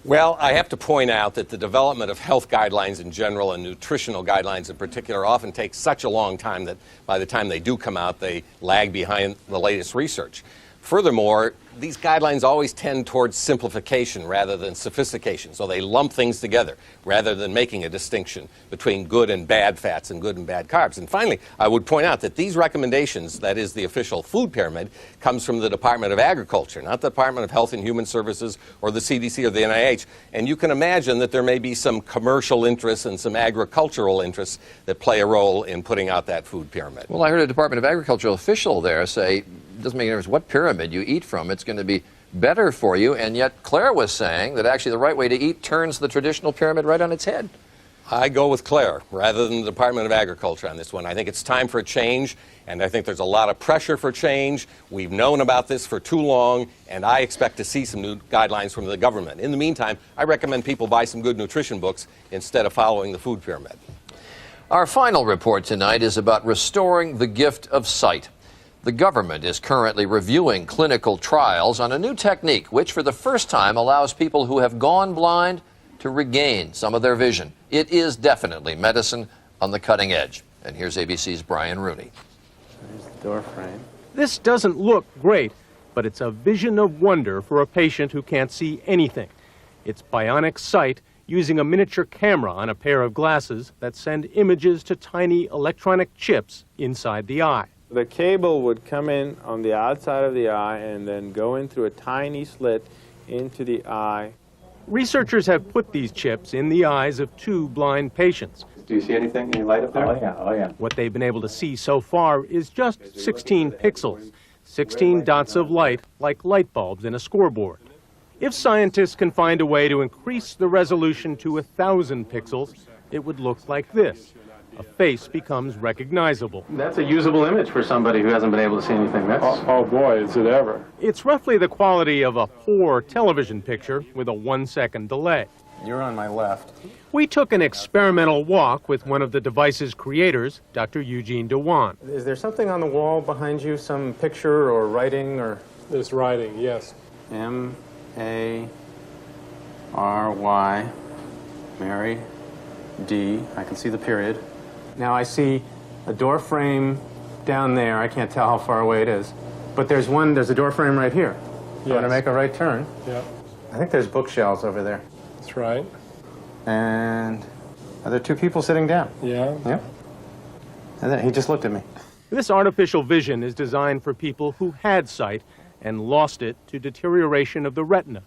Well, I have to point out that the development of health guidelines in general and nutritional guidelines in particular often takes such a long time that by the time they do come out, they lag behind the latest research. Furthermore, these guidelines always tend towards simplification rather than sophistication, so they lump things together rather than making a distinction between good and bad fats and good and bad carbs. And finally, I would point out that these recommendations, that is the official food pyramid, comes from the Department of Agriculture, not the Department of Health and Human Services or the CDC or the NIH. And you can imagine that there may be some commercial interests and some agricultural interests that play a role in putting out that food pyramid. Well, I heard a Department of Agriculture official there say, it doesn't make any difference what pyramid you eat from, it's going to be better for you, and yet Claire was saying that actually the right way to eat turns the traditional pyramid right on its head. I go with Claire rather than the Department of Agriculture on this one. I think it's time for a change, and I think there's a lot of pressure for change. We've known about this for too long, and I expect to see some new guidelines from the government. In the meantime, I recommend people buy some good nutrition books instead of following the food pyramid. Our final report tonight is about restoring the gift of sight. The government is currently reviewing clinical trials on a new technique which for the first time allows people who have gone blind to regain some of their vision. It is definitely medicine on the cutting edge. And here's ABC's Brian Rooney. There's the door frame. This doesn't look great, but it's a vision of wonder for a patient who can't see anything. It's bionic sight using a miniature camera on a pair of glasses that send images to tiny electronic chips inside the eye. The cable would come in on the outside of the eye and then go in through a tiny slit into the eye. Researchers have put these chips in the eyes of 2 blind patients. Do you see anything? Any light up there? Oh, yeah. What they've been able to see so far is just 16 pixels, 16 dots of light like light bulbs in a scoreboard. If scientists can find a way to increase the resolution to 1,000 pixels, it would look like this. A face becomes recognizable. That's a usable image for somebody who hasn't been able to see anything. Oh boy, is it ever. It's roughly the quality of a poor television picture with a 1-second delay. You're on my left. We took an experimental walk with one of the device's creators, Dr. Eugene Dewan. Is there something on the wall behind you, some picture or writing or? There's writing, yes. M-A-R-Y, Mary, D, I can see the period. Now I see a door frame down there. I can't tell how far away it is. But there's a door frame right here. You want to make a right turn? Yeah. I think there's bookshelves over there. That's right. And are there 2 people sitting down? Yeah. Yep. And then he just looked at me. This artificial vision is designed for people who had sight and lost it to deterioration of the retina.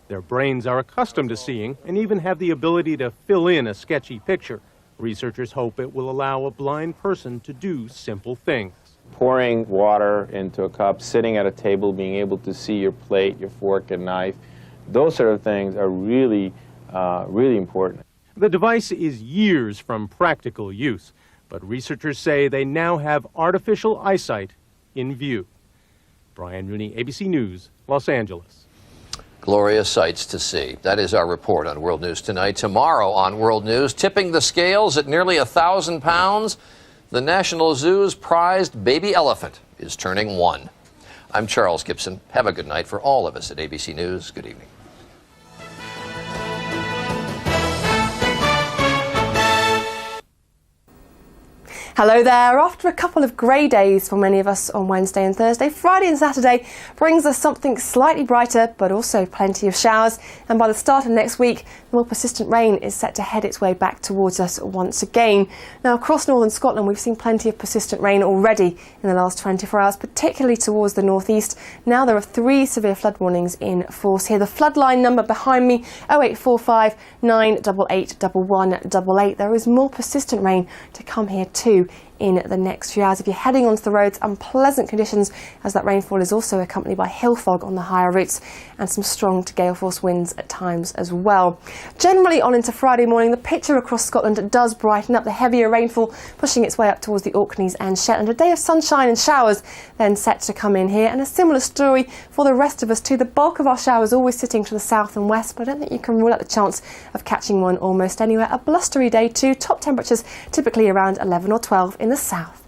Their brains are accustomed to seeing and even have the ability to fill in a sketchy picture. Researchers hope it will allow a blind person to do simple things. Pouring water into a cup, sitting at a table, being able to see your plate, your fork and knife, those sort of things are really, really important. The device is years from practical use, but researchers say they now have artificial eyesight in view. Brian Rooney, ABC News, Los Angeles. Glorious sights to see. That is our report on World News Tonight. Tomorrow on World News, tipping the scales at nearly 1,000 pounds, the National Zoo's prized baby elephant is turning 1. I'm Charles Gibson. Have a good night. For all of us at ABC News, good evening. Hello there. After a couple of grey days for many of us on Wednesday and Thursday, Friday and Saturday brings us something slightly brighter, but also plenty of showers. And by the start of next week, the more persistent rain is set to head its way back towards us once again. Now, across northern Scotland, we've seen plenty of persistent rain already in the last 24 hours, particularly towards the northeast. Now there are 3 severe flood warnings in force here. The floodline number behind me, 0845 988 1188. There is more persistent rain to come here too in the next few hours. If you're heading onto the roads, unpleasant conditions as that rainfall is also accompanied by hill fog on the higher routes and some strong to gale force winds at times as well. Generally on into Friday morning, the picture across Scotland does brighten up, the heavier rainfall pushing its way up towards the Orkneys and Shetland. A day of sunshine and showers then set to come in here, and a similar story for the rest of us too. The bulk of our showers always sitting to the south and west, but I don't think you can rule out the chance of catching one almost anywhere. A blustery day too, top temperatures typically around 11 or 12 in the south.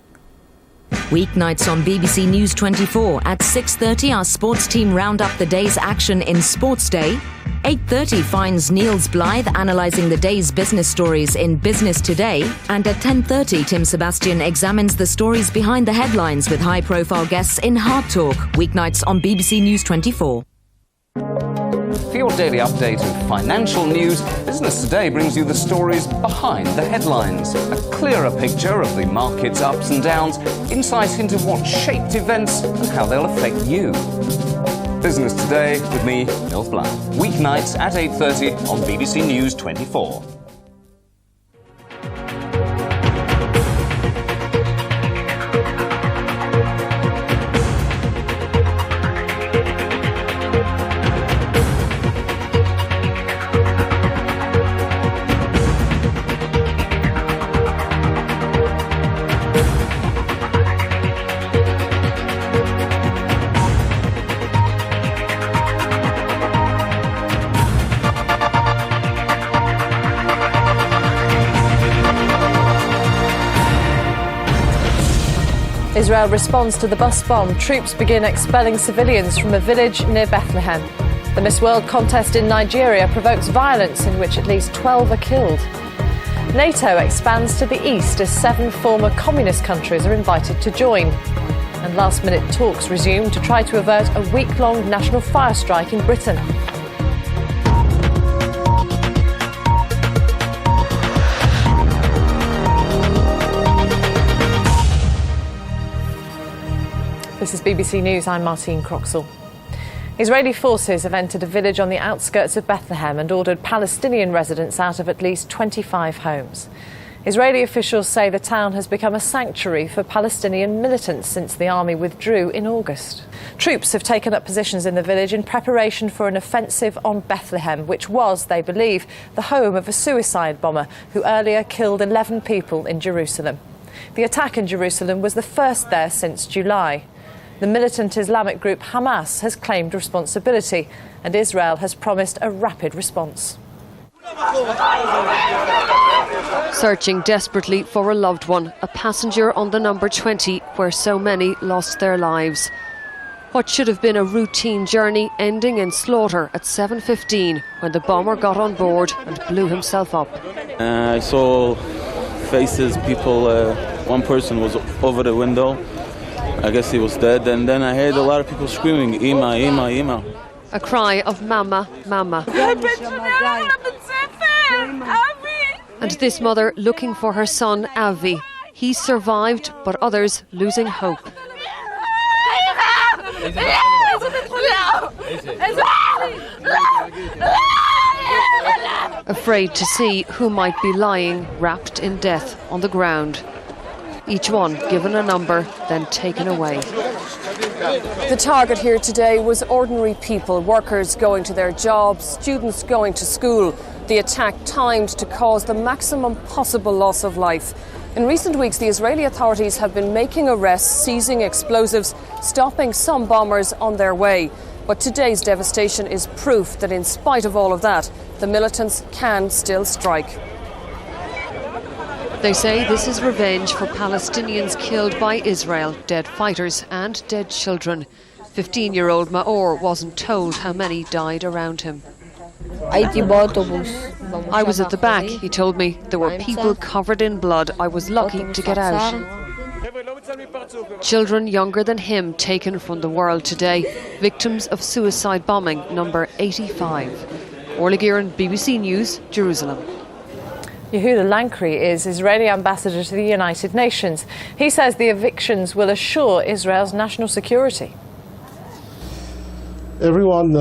Weeknights on BBC News 24 at 6:30, our sports team round up the day's action in Sports Day. 8:30 finds Niels Blythe analysing the day's business stories in Business Today. And at 10:30, Tim Sebastian examines the stories behind the headlines with high-profile guests in Hard Talk. Weeknights on BBC News 24. For your daily update of financial news, Business Today brings you the stories behind the headlines. A clearer picture of the market's ups and downs, insight into what shaped events and how they'll affect you. Business Today with me, Niels Blythe. Weeknights at 8:30 on BBC News 24. Israel responds to the bus bomb. Troops begin expelling civilians from a village near Bethlehem. The Miss World contest in Nigeria provokes violence in which at least 12 are killed. NATO expands to the east as 7 former communist countries are invited to join. And last-minute talks resume to try to avert a week-long national fire strike in Britain. This is BBC News, I'm Martine Croxall. Israeli forces have entered a village on the outskirts of Bethlehem and ordered Palestinian residents out of at least 25 homes. Israeli officials say the town has become a sanctuary for Palestinian militants since the army withdrew in August. Troops have taken up positions in the village in preparation for an offensive on Bethlehem, which was, they believe, the home of a suicide bomber who earlier killed 11 people in Jerusalem. The attack in Jerusalem was the first there since July. The militant Islamic group Hamas has claimed responsibility, and Israel has promised a rapid response. Searching desperately for a loved one, a passenger on the number 20, where so many lost their lives. What should have been a routine journey ending in slaughter at 7:15 when the bomber got on board and blew himself up. I saw faces, people, one person was over the window. I guess he was dead, and then I heard a lot of people screaming, Ima, Ima, Ima. A cry of Mama, Mama. And this mother looking for her son, Avi. He survived, but others losing hope. Afraid to see who might be lying wrapped in death on the ground. Each one given a number, then taken away. The target here today was ordinary people, workers going to their jobs, students going to school. The attack timed to cause the maximum possible loss of life. In recent weeks, the Israeli authorities have been making arrests, seizing explosives, stopping some bombers on their way. But today's devastation is proof that in spite of all of that, the militants can still strike. They say this is revenge for Palestinians killed by Israel, dead fighters and dead children. 15-year-old Maor wasn't told how many died around him. I was at the back, he told me. There were people covered in blood. I was lucky to get out. Children younger than him taken from the world today, victims of suicide bombing number 85. Orla Guerin, BBC News, Jerusalem. Yehuda Lankri is Israeli ambassador to the United Nations. He says the evictions will assure Israel's national security. Everyone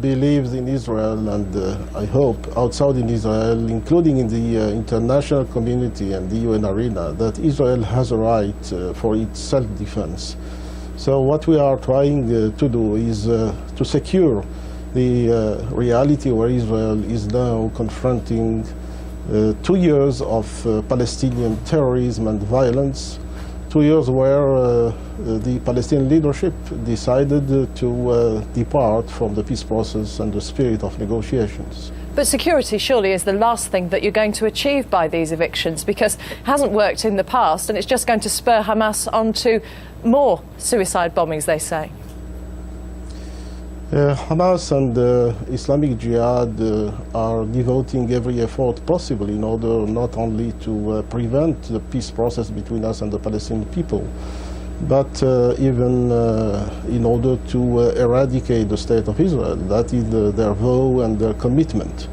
believes in Israel, and I hope outside in Israel, including in the international community and the UN arena, that Israel has a right for its self-defense. So what we are trying to do is to secure the reality where Israel is now confronting 2 years of Palestinian terrorism and violence, 2 years where the Palestinian leadership decided to depart from the peace process and the spirit of negotiations. But security surely is the last thing that you're going to achieve by these evictions, because it hasn't worked in the past and it's just going to spur Hamas onto more suicide bombings, they say. Hamas and Islamic Jihad are devoting every effort possible in order not only to prevent the peace process between us and the Palestinian people, but even in order to eradicate the state of Israel. That is their vow and their commitment.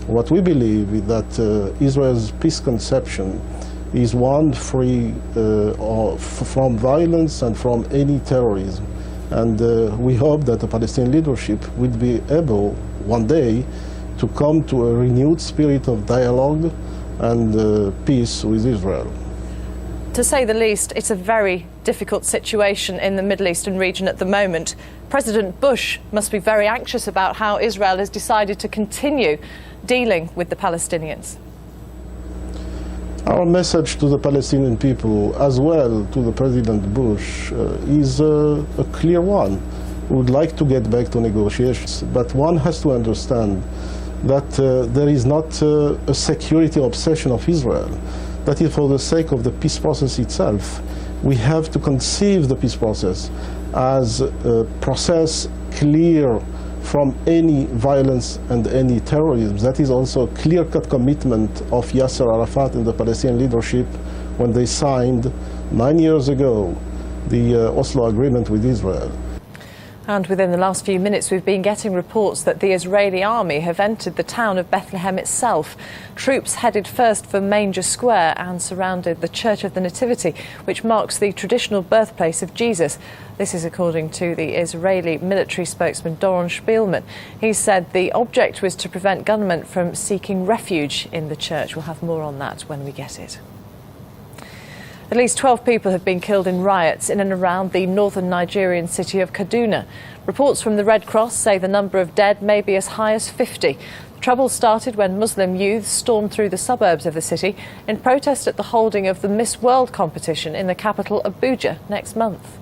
What we believe is that Israel's peace conception is one free from violence and from any terrorism. And we hope that the Palestinian leadership will be able one day to come to a renewed spirit of dialogue and peace with Israel. To say the least, it's a very difficult situation in the Middle Eastern region at the moment. President Bush must be very anxious about how Israel has decided to continue dealing with the Palestinians. Our message to the Palestinian people, as well to the President Bush, is a clear one. We would like to get back to negotiations, but one has to understand that there is not a security obsession of Israel. That is for the sake of the peace process itself. We have to conceive the peace process as a process clear from any violence and any terrorism. That is also a clear-cut commitment of Yasser Arafat and the Palestinian leadership when they signed 9 years ago the Oslo Agreement with Israel. And within the last few minutes, we've been getting reports that the Israeli army have entered the town of Bethlehem itself. Troops headed first for Manger Square and surrounded the Church of the Nativity, which marks the traditional birthplace of Jesus. This is according to the Israeli military spokesman Doron Spielman. He said the object was to prevent gunmen from seeking refuge in the church. We'll have more on that when we get it. At least 12 people have been killed in riots in and around the northern Nigerian city of Kaduna. Reports from the Red Cross say the number of dead may be as high as 50. Trouble started when Muslim youths stormed through the suburbs of the city in protest at the holding of the Miss World competition in the capital Abuja next month.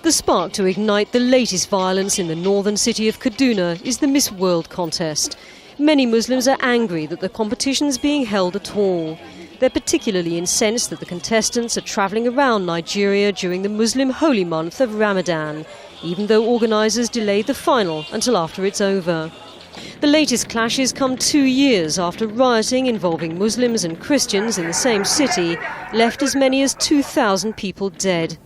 The spark to ignite the latest violence in the northern city of Kaduna is the Miss World contest. Many Muslims are angry that the competition's being held at all. They're particularly incensed that the contestants are travelling around Nigeria during the Muslim holy month of Ramadan, even though organisers delayed the final until after it's over. The latest clashes come 2 years after rioting involving Muslims and Christians in the same city left as many as 2,000 people dead.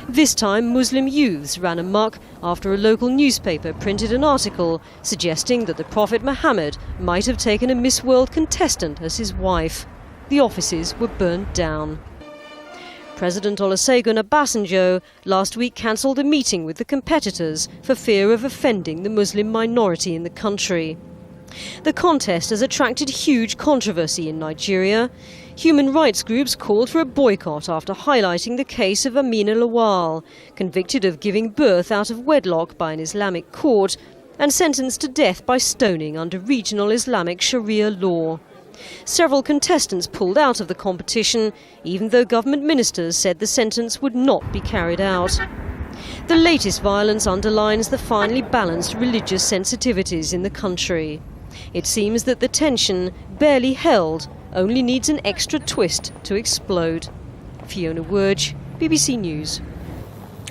This time, Muslim youths ran amok after a local newspaper printed an article suggesting that the Prophet Muhammad might have taken a Miss World contestant as his wife. The offices were burned down. President Olusegun Obasanjo last week cancelled a meeting with the competitors for fear of offending the Muslim minority in the country. The contest has attracted huge controversy in Nigeria. Human rights groups called for a boycott after highlighting the case of Amina Lawal, convicted of giving birth out of wedlock by an Islamic court and sentenced to death by stoning under regional Islamic Sharia law. Several contestants pulled out of the competition, even though government ministers said the sentence would not be carried out. The latest violence underlines the finely balanced religious sensitivities in the country. It seems that the tension, barely held, only needs an extra twist to explode. Fiona Wurge, BBC News.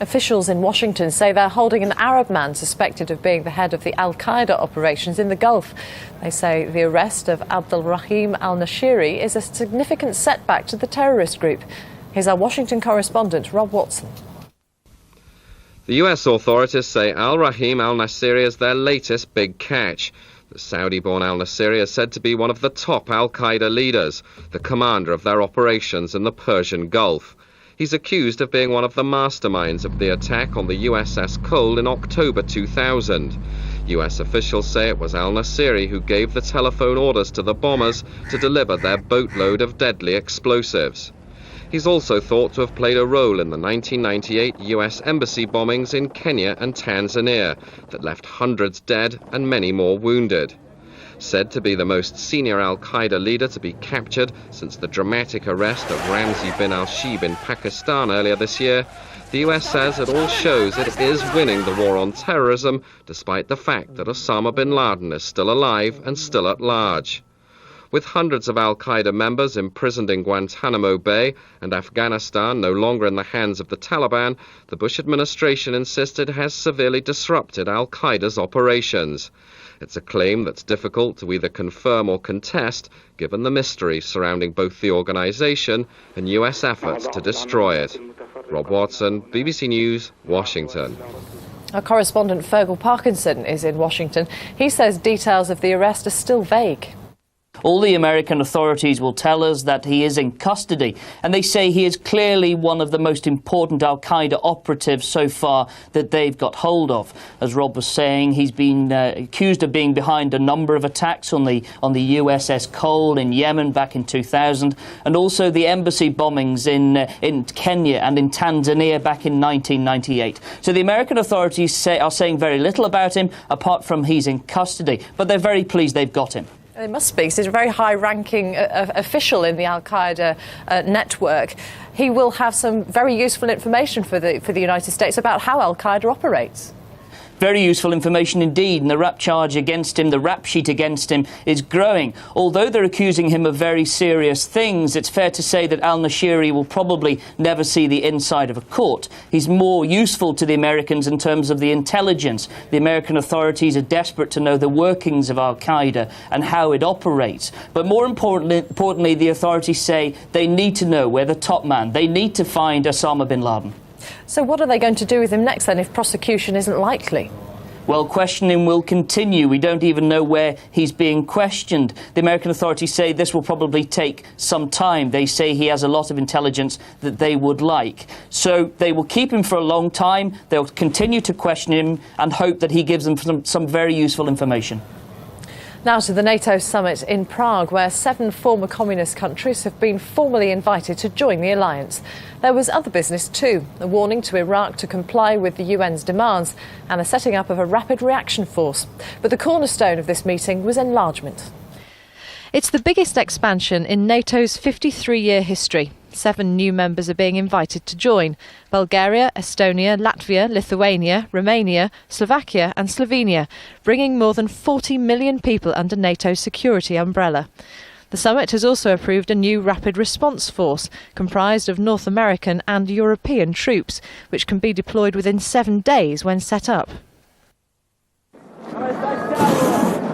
Officials in Washington say they're holding an Arab man suspected of being the head of the al-Qaeda operations in the Gulf. They say the arrest of Abdul Rahim al-Nashiri is a significant setback to the terrorist group. Here's our Washington correspondent, Rob Watson. The US authorities say al-Rahim al-Nashiri is their latest big catch. The Saudi-born al-Nashiri is said to be one of the top al-Qaeda leaders, the commander of their operations in the Persian Gulf. He's accused of being one of the masterminds of the attack on the USS Cole in October 2000. US officials say it was al-Nashiri who gave the telephone orders to the bombers to deliver their boatload of deadly explosives. He's also thought to have played a role in the 1998 US embassy bombings in Kenya and Tanzania that left hundreds dead and many more wounded. Said to be the most senior al-Qaeda leader to be captured since the dramatic arrest of Ramzi bin al-Shibh in Pakistan earlier this year, the US says it all shows it is winning the war on terrorism, despite the fact that Osama bin Laden is still alive and still at large. With hundreds of al-Qaeda members imprisoned in Guantanamo Bay and Afghanistan no longer in the hands of the Taliban, the Bush administration insisted it has severely disrupted al-Qaeda's operations. It's a claim that's difficult to either confirm or contest, given the mystery surrounding both the organization and US efforts to destroy it. Rob Watson, BBC News, Washington. Our correspondent Fergal Parkinson is in Washington. He says details of the arrest are still vague. All the American authorities will tell us that he is in custody, and they say he is clearly one of the most important al-Qaeda operatives so far that they've got hold of. As Rob was saying, he's been accused of being behind a number of attacks on the USS Cole in Yemen back in 2000, and also the embassy bombings in Kenya and in Tanzania back in 1998. So the American authorities are saying very little about him, apart from he's in custody, but they're very pleased they've got him. They must be. He's a very high-ranking official in the al-Qaeda network. He will have some very useful information for the United States about how al-Qaeda operates. Very useful information indeed, and the rap charge against him, the rap sheet against him, is growing. Although they're accusing him of very serious things, it's fair to say that al-Nashiri will probably never see the inside of a court. He's more useful to the Americans in terms of the intelligence. The American authorities are desperate to know the workings of al-Qaeda and how it operates. But more importantly, the authorities say they need to know where the top man. They need to find Osama bin Laden. So what are they going to do with him next then if prosecution isn't likely? Well, questioning will continue. We don't even know where he's being questioned. The American authorities say this will probably take some time. They say he has a lot of intelligence that they would like. So they will keep him for a long time. They'll continue to question him and hope that he gives them some very useful information. Now to the NATO summit in Prague, where 7 former communist countries have been formally invited to join the alliance. There was other business too, a warning to Iraq to comply with the UN's demands and the setting up of a rapid reaction force. But the cornerstone of this meeting was enlargement. It's the biggest expansion in NATO's 53-year history. 7 new members are being invited to join: Bulgaria, Estonia, Latvia, Lithuania, Romania, Slovakia and Slovenia, bringing more than 40 million people under NATO's security umbrella. The summit has also approved a new rapid response force comprised of North American and European troops, which can be deployed within 7 days when set up.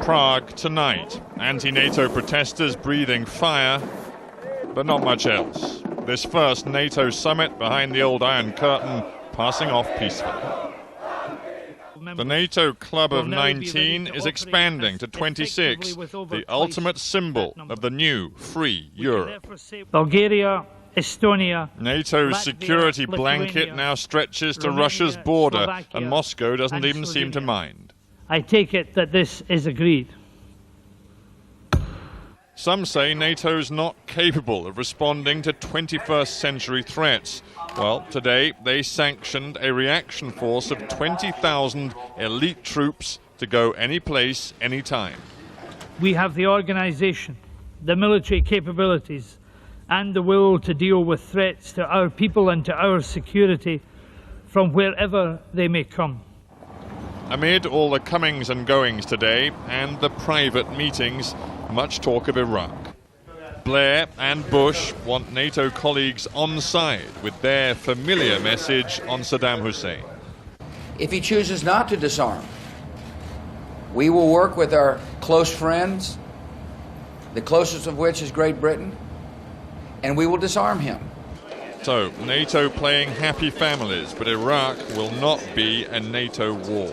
Prague tonight. Anti-NATO protesters breathing fire, but not much else. This first NATO summit behind the old Iron Curtain passing off peacefully. The NATO club of 19 is expanding to 26, the ultimate symbol of the new, free Europe. Bulgaria, Estonia. NATO's security blanket now stretches to Russia's border, and Moscow doesn't even seem to mind. I take it that this is agreed. Some say NATO's not capable of responding to 21st century threats. Well, today they sanctioned a reaction force of 20,000 elite troops to go any place, any time. We have the organisation, the military capabilities, and the will to deal with threats to our people and to our security from wherever they may come. Amid all the comings and goings today and the private meetings, much talk of Iraq. Blair and Bush want NATO colleagues on side with their familiar message on Saddam Hussein. If he chooses not to disarm, we will work with our close friends, the closest of which is Great Britain, and we will disarm him. So, NATO playing happy families, but Iraq will not be a NATO war.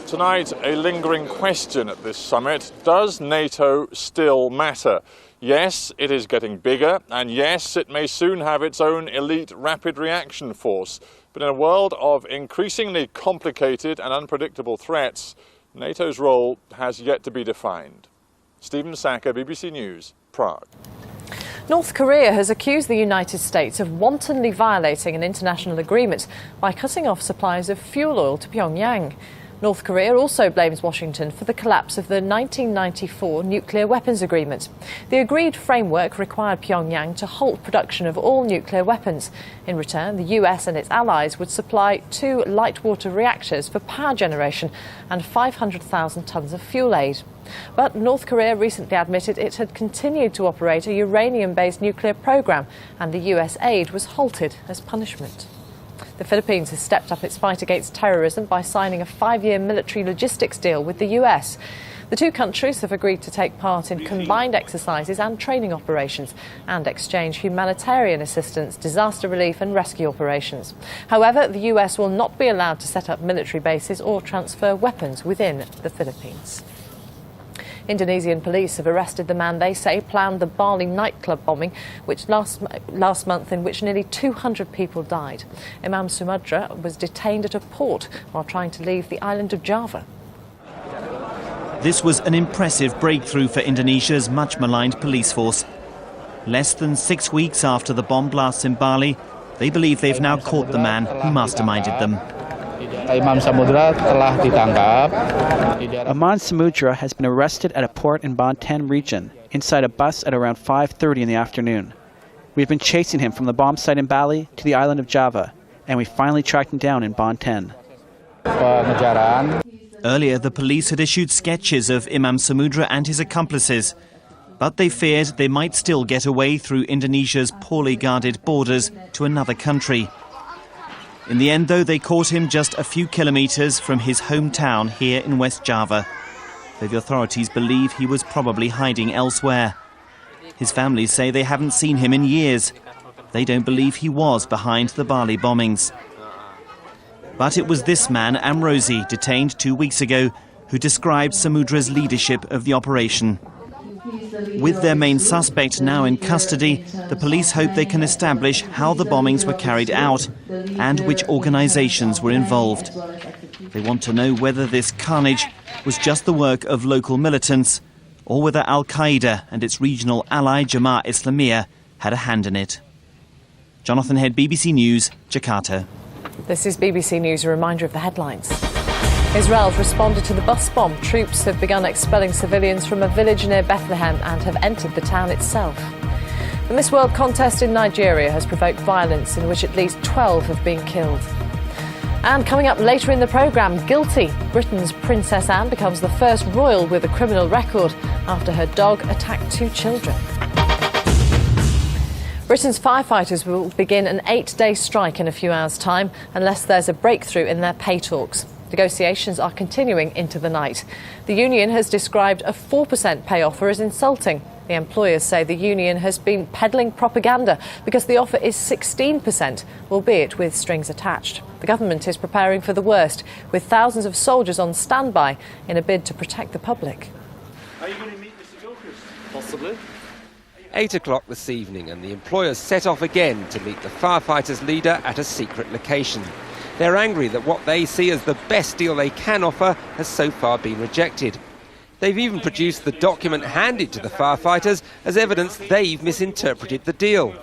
Tonight, a lingering question at this summit: does NATO still matter? Yes, it is getting bigger, and yes, it may soon have its own elite rapid reaction force. But in a world of increasingly complicated and unpredictable threats, NATO's role has yet to be defined. Stephen Saka, BBC News, Prague. North Korea has accused the United States of wantonly violating an international agreement by cutting off supplies of fuel oil to Pyongyang. North Korea also blames Washington for the collapse of the 1994 nuclear weapons agreement. The agreed framework required Pyongyang to halt production of all nuclear weapons. In return, the US and its allies would supply 2 light water reactors for power generation and 500,000 tons of fuel aid. But North Korea recently admitted it had continued to operate a uranium-based nuclear program, and the US aid was halted as punishment. The Philippines has stepped up its fight against terrorism by signing a 5-year military logistics deal with the US. The two countries have agreed to take part in combined exercises and training operations and exchange humanitarian assistance, disaster relief and rescue operations. However, the US will not be allowed to set up military bases or transfer weapons within the Philippines. Indonesian police have arrested the man they say planned the Bali nightclub bombing, which last month, in which nearly 200 people died. Imam Sumudra was detained at a port while trying to leave the island of Java. This was an impressive breakthrough for Indonesia's much-maligned police force. Less than 6 weeks after the bomb blasts in Bali, they believe they've now caught the man who masterminded them. Imam Samudra telah ditangkap. Imam Samudra has been arrested at a port in Banten region, inside a bus at around 5:30 in the afternoon. We've been chasing him from the bomb site in Bali to the island of Java, and we finally tracked him down in Banten. Earlier, the police had issued sketches of Imam Samudra and his accomplices, but they feared they might still get away through Indonesia's poorly guarded borders to another country. In the end, though, they caught him just a few kilometres from his hometown here in West Java. Though the authorities believe he was probably hiding elsewhere. His family say they haven't seen him in years. They don't believe he was behind the Bali bombings. But it was this man, Amrozi, detained 2 weeks ago, who described Samudra's leadership of the operation. With their main suspect now in custody, the police hope they can establish how the bombings were carried out and which organisations were involved. They want to know whether this carnage was just the work of local militants or whether Al-Qaeda and its regional ally Jemaah Islamiyah had a hand in it. Jonathan Head, BBC News, Jakarta. This is BBC News, a reminder of the headlines. Israel's responded to the bus bomb. Troops have begun expelling civilians from a village near Bethlehem and have entered the town itself. The Miss World contest in Nigeria has provoked violence in which at least 12 have been killed. And coming up later in the programme, guilty. Britain's Princess Anne becomes the first royal with a criminal record after her dog attacked 2 children. Britain's firefighters will begin an 8-day strike in a few hours' time unless there's a breakthrough in their pay talks. Negotiations are continuing into the night. The union has described a 4% pay offer as insulting. The employers say the union has been peddling propaganda because the offer is 16%, albeit with strings attached. The government is preparing for the worst, with thousands of soldiers on standby in a bid to protect the public. Are you going to meet Mr. Gilchrist? Possibly. 8 o'clock this evening, and the employers set off again to meet the firefighters' leader at a secret location. They're angry that what they see as the best deal they can offer has so far been rejected. They've even produced the document handed to the firefighters as evidence they've misinterpreted the deal.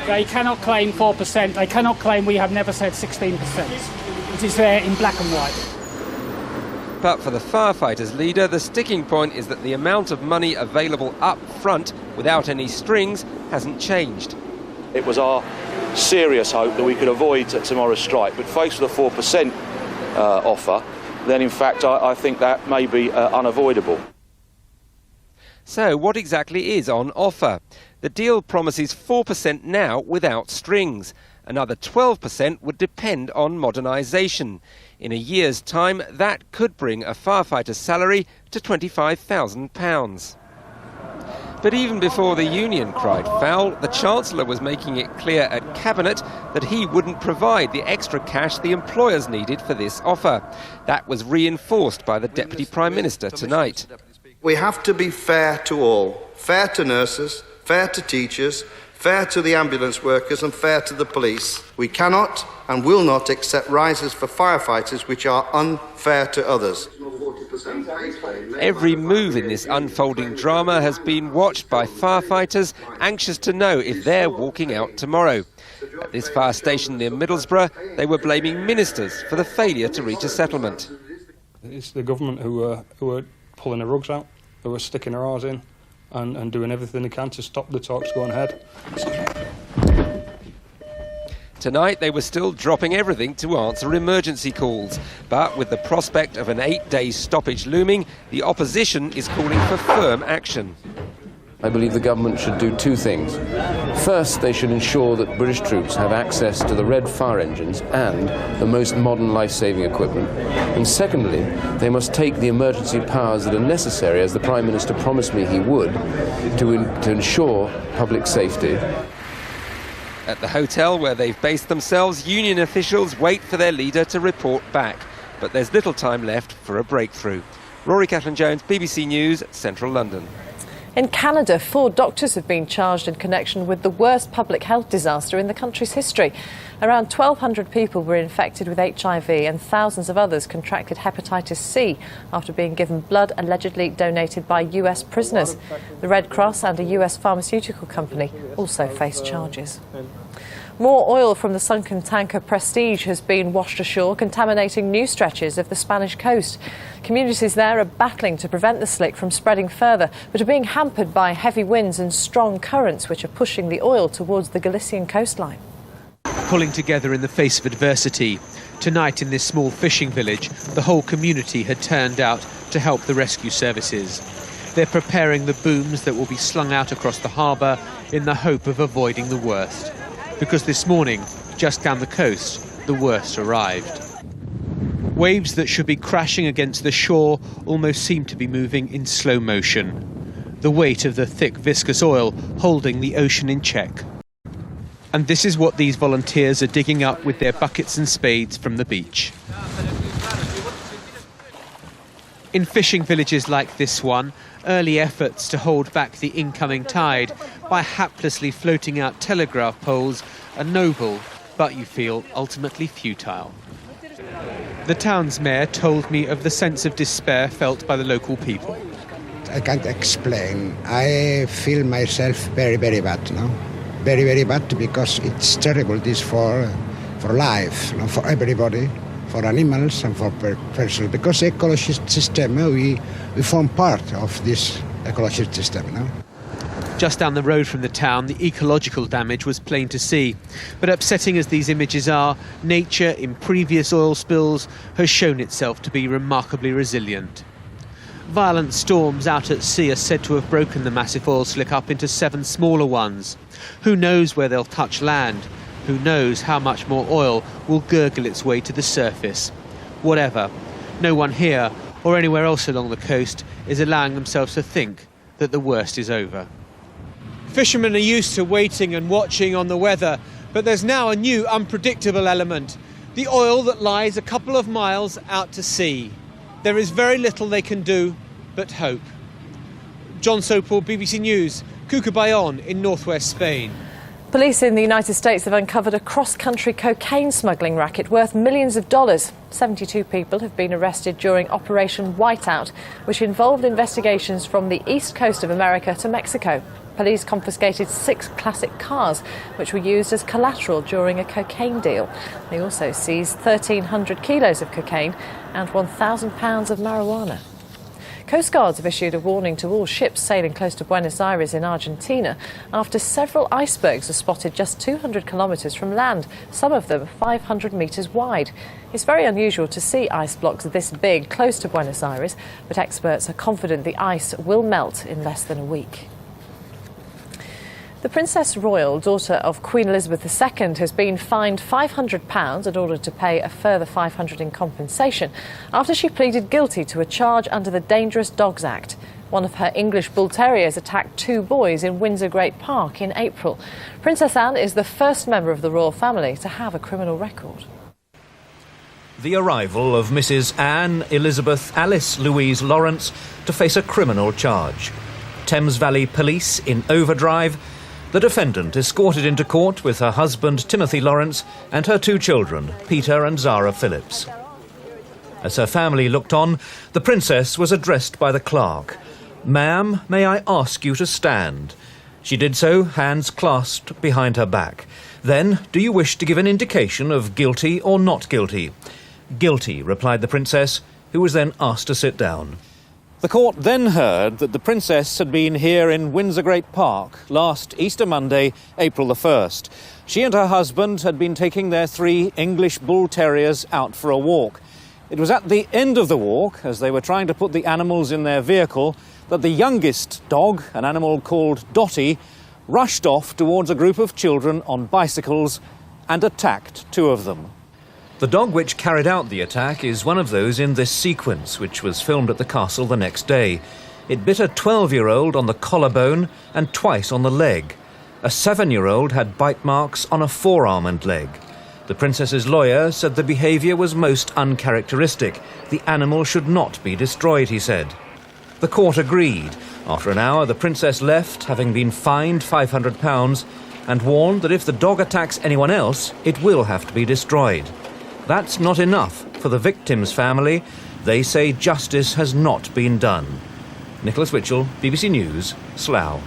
They cannot claim 4%. They cannot claim we have never said 16%. It is there in black and white. But for the firefighters' leader, the sticking point is that the amount of money available up front without any strings hasn't changed. It was our serious hope that we could avoid tomorrow's strike, but faced with a 4% offer, then in fact I think that may be unavoidable. So what exactly is on offer? The deal promises 4% now without strings. Another 12% would depend on modernisation. In a year's time, that could bring a firefighter's salary to £25,000. But even before the union cried foul, the Chancellor was making it clear at Cabinet that he wouldn't provide the extra cash the employers needed for this offer. That was reinforced by the Deputy Prime Minister tonight. We have to be fair to all, fair to nurses, fair to teachers, fair to the ambulance workers and fair to the police. We cannot and will not accept rises for firefighters which are unfair to others. Every move in this unfolding drama has been watched by firefighters anxious to know if they're walking out tomorrow. At this fire station near Middlesbrough, they were blaming ministers for the failure to reach a settlement. It's the government who are pulling the rugs out, who are sticking their arse in and doing everything they can to stop the talks going ahead. Tonight they were still dropping everything to answer emergency calls. But with the prospect of an 8-day stoppage looming, the opposition is calling for firm action. I believe the government should do two things. First, they should ensure that British troops have access to the Red fire engines and the most modern life-saving equipment. And secondly, they must take the emergency powers that are necessary, as the Prime Minister promised me he would, to ensure public safety. At the hotel where they've based themselves, union officials wait for their leader to report back. But there's little time left for a breakthrough. Rory Catlin-Jones, BBC News, Central London. In Canada, 4 doctors have been charged in connection with the worst public health disaster in the country's history. Around 1,200 people were infected with HIV and thousands of others contracted hepatitis C after being given blood allegedly donated by US prisoners. The Red Cross and a US pharmaceutical company also face charges. More oil from the sunken tanker Prestige has been washed ashore, contaminating new stretches of the Spanish coast. Communities there are battling to prevent the slick from spreading further, but are being hampered by heavy winds and strong currents which are pushing the oil towards the Galician coastline. Pulling together in the face of adversity. Tonight in this small fishing village, the whole community had turned out to help the rescue services. They're preparing the booms that will be slung out across the harbour in the hope of avoiding the worst. Because this morning, just down the coast, the worst arrived. Waves that should be crashing against the shore almost seem to be moving in slow motion. The weight of the thick, viscous oil holding the ocean in check. And this is what these volunteers are digging up with their buckets and spades from the beach. In fishing villages like this one, early efforts to hold back the incoming tide by haplessly floating out telegraph poles are noble, but you feel ultimately futile. The town's mayor told me of the sense of despair felt by the local people. I can't explain. I feel myself very, very bad now. Very, very bad, because it's terrible, this for life, for everybody, for animals and for persons, because the ecologist system, we form part of this ecologist system. Just down the road from the town, the ecological damage was plain to see. But upsetting as these images are, nature in previous oil spills has shown itself to be remarkably resilient. Violent storms out at sea are said to have broken the massive oil slick up into 7 smaller ones. Who knows where they'll touch land? Who knows how much more oil will gurgle its way to the surface? Whatever, no one here or anywhere else along the coast is allowing themselves to think that the worst is over. Fishermen are used to waiting and watching on the weather, but there's now a new unpredictable element. the oil that lies a couple of miles out to sea. There is very little they can do but hope. John Sopel, BBC News, Cucabayon in northwest Spain. Police in the United States have uncovered a cross-country cocaine smuggling racket worth millions of dollars. 72 people have been arrested during Operation Whiteout, which involved investigations from the east coast of America to Mexico. Police confiscated 6 classic cars, which were used as collateral during a cocaine deal. They also seized 1,300 kilos of cocaine and 1,000 pounds of marijuana. Coast Guards have issued a warning to all ships sailing close to Buenos Aires in Argentina after several icebergs are spotted just 200 kilometres from land, some of them 500 metres wide. It's very unusual to see ice blocks this big close to Buenos Aires, but experts are confident the ice will melt in less than a week. The Princess Royal, daughter of Queen Elizabeth II, has been fined £500 in order to pay a further £500 in compensation after she pleaded guilty to a charge under the Dangerous Dogs Act. One of her English bull terriers attacked 2 boys in Windsor Great Park in April. Princess Anne is the first member of the royal family to have a criminal record. The arrival of Mrs. Anne Elizabeth Alice Louise Lawrence to face a criminal charge. Thames Valley Police in overdrive. The defendant escorted into court with her husband Timothy Lawrence and her 2 children, Peter and Zara Phillips. As her family looked on, the princess was addressed by the clerk. "Ma'am, may I ask you to stand?" She did so, hands clasped behind her back. Then, "Do you wish to give an indication of guilty or not guilty?" "Guilty," replied the princess, who was then asked to sit down. The court then heard that the princess had been here in Windsor Great Park last Easter Monday, April the 1st. She and her husband had been taking their 3 English bull terriers out for a walk. It was at the end of the walk, as they were trying to put the animals in their vehicle, that the youngest dog, an animal called Dottie, rushed off towards a group of children on bicycles and attacked 2 of them. The dog which carried out the attack is one of those in this sequence, which was filmed at the castle the next day. It bit a 12-year-old on the collarbone and twice on the leg. A 7-year-old had bite marks on a forearm and leg. The princess's lawyer said the behaviour was most uncharacteristic. The animal should not be destroyed, he said. The court agreed. After an hour, the princess left, having been fined £500, and warned that if the dog attacks anyone else, it will have to be destroyed. That's not enough for the victim's family. They say justice has not been done. Nicholas Witchell, BBC News, Slough.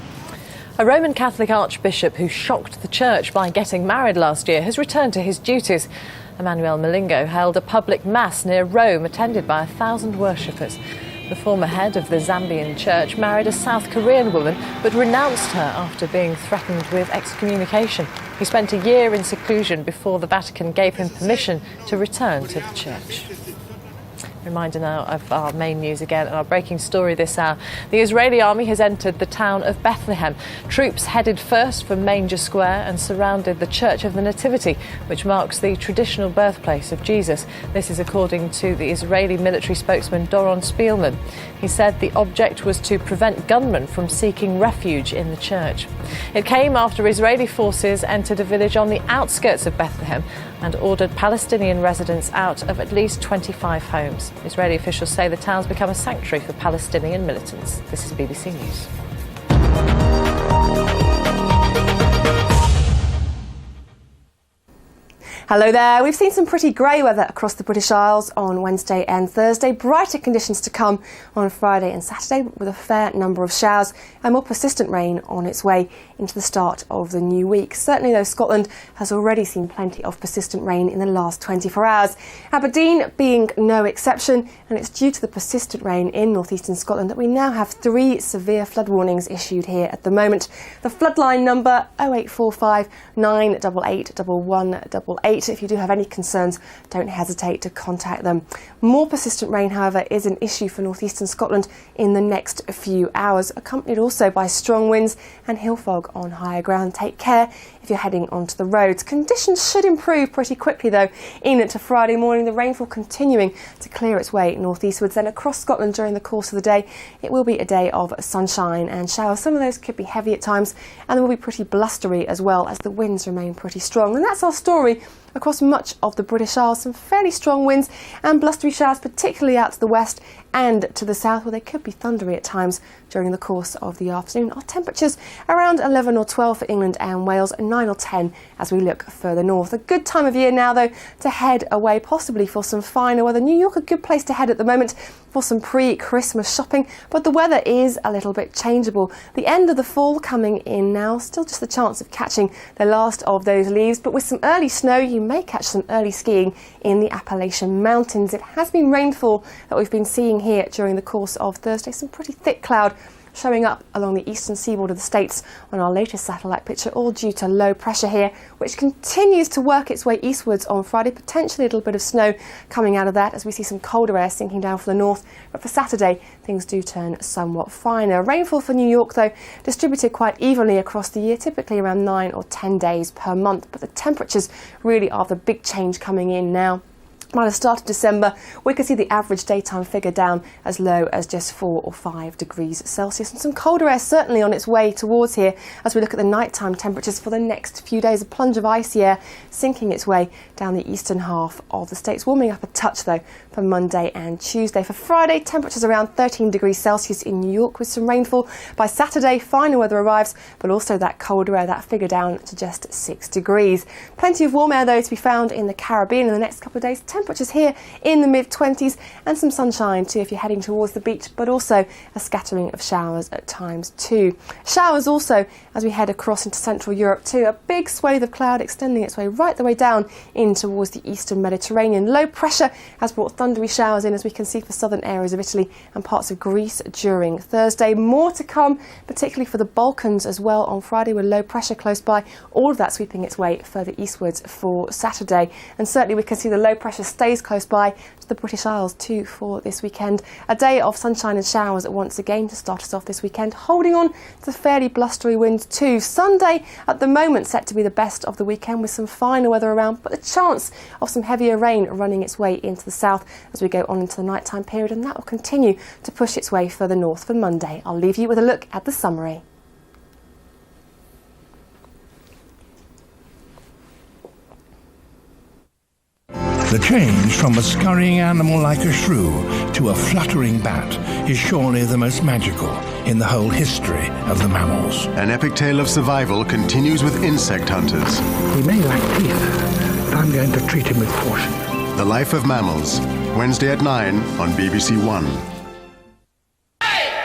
A Roman Catholic archbishop who shocked the church by getting married last year has returned to his duties. Emmanuel Malingo held a public mass near Rome attended by 1,000 worshippers. The former head of the Zambian church married a South Korean woman but renounced her after being threatened with excommunication. He spent a year in seclusion before the Vatican gave him permission to return to the church. Reminder now of our main news again and our breaking story this hour. The Israeli army has entered the town of Bethlehem. Troops headed first for Manger Square and surrounded the Church of the Nativity, which marks the traditional birthplace of Jesus. This is according to the Israeli military spokesman Doron Spielman. He said the object was to prevent gunmen from seeking refuge in the church. It came after Israeli forces entered a village on the outskirts of Bethlehem and ordered Palestinian residents out of at least 25 homes. Israeli officials say the town's become a sanctuary for Palestinian militants. This is BBC News. Hello there. We've seen some pretty grey weather across the British Isles on Wednesday and Thursday. Brighter conditions to come on Friday and Saturday with a fair number of showers and more persistent rain on its way into the start of the new week. Certainly though, Scotland has already seen plenty of persistent rain in the last 24 hours. Aberdeen being no exception, and it's due to the persistent rain in northeastern Scotland that we now have 3 severe flood warnings issued here at the moment. The floodline number 0845 988 1188. If you do have any concerns, don't hesitate to contact them. More persistent rain, however, is an issue for northeastern Scotland in the next few hours, accompanied also by strong winds and hill fog on higher ground. Take care if you're heading onto the roads. Conditions should improve pretty quickly though into Friday morning. The rainfall continuing to clear its way northeastwards. Then across Scotland during the course of the day, it will be a day of sunshine and showers. Some of those could be heavy at times, and they will be pretty blustery as well as the winds remain pretty strong. And that's our story across much of the British Isles. Some fairly strong winds and blustery showers, particularly out to the west and to the south, where they could be thundery at times during the course of the afternoon. Our temperatures around 11 or 12 for England and Wales, and 9 or 10 as we look further north. A good time of year now, though, to head away, possibly for some finer weather. New York, a good place to head at the moment for some pre-Christmas shopping, but the weather is a little bit changeable. The end of the fall coming in now, still just the chance of catching the last of those leaves, but with some early snow, you may catch some early skiing in the Appalachian Mountains. It has been rainfall that we've been seeing here during the course of Thursday. Some pretty thick cloud showing up along the eastern seaboard of the States on our latest satellite picture, all due to low pressure here, which continues to work its way eastwards on Friday. Potentially a little bit of snow coming out of that as we see some colder air sinking down from the north. But for Saturday, things do turn somewhat finer. Rainfall for New York, though, distributed quite evenly across the year, typically around 9 or 10 days per month. But the temperatures really are the big change coming in now. By the start of December, we could see the average daytime figure down as low as just 4 or 5 degrees Celsius. And some colder air certainly on its way towards here as we look at the nighttime temperatures for the next few days. A plunge of icy air sinking its way down the eastern half of the States, warming up a touch, though, for Monday and Tuesday. For Friday, temperatures around 13 degrees Celsius in New York with some rainfall. By Saturday, finer weather arrives, but also that colder air, that figure down to just 6 degrees. Plenty of warm air, though, to be found in the Caribbean in the next couple of days. Temperatures here in the mid-20s and some sunshine too if you're heading towards the beach, but also a scattering of showers at times too. Showers also as we head across into Central Europe too. A big swathe of cloud extending its way right the way down in towards the eastern Mediterranean. Low pressure has brought thundery showers in, as we can see, for southern areas of Italy and parts of Greece during Thursday. More to come, particularly for the Balkans as well on Friday, with low pressure close by. All of that sweeping its way further eastwards for Saturday. And certainly we can see the low pressure stays close by to the British Isles too for this weekend. A day of sunshine and showers once again to start us off this weekend, holding on to fairly blustery winds too. Sunday at the moment set to be the best of the weekend with some finer weather around, but a chance of some heavier rain running its way into the south as we go on into the nighttime period, and that will continue to push its way further north for Monday. I'll leave you with a look at the summary. The change from a scurrying animal like a shrew to a fluttering bat is surely the most magical in the whole history of the mammals. An epic tale of survival continues with insect hunters. He may lack teeth, but I'm going to treat him with caution. The Life of Mammals, Wednesday at 9 on BBC One.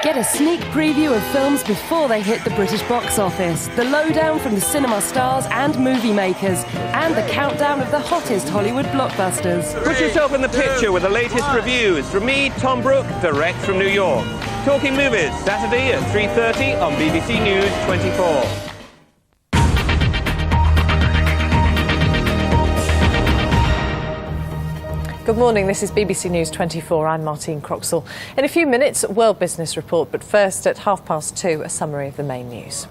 Get a sneak preview of films before they hit the British box office, the lowdown from the cinema stars and movie makers, and the countdown of the hottest Hollywood blockbusters. Put yourself in the picture with the latest reviews from me, Tom Brooke, direct from New York. Talking Movies, Saturday at 3:30 on BBC News 24. Good morning, this is BBC News 24. I'm Martine Croxall. In a few minutes, World Business Report, but first at 2:30, a summary of the main news.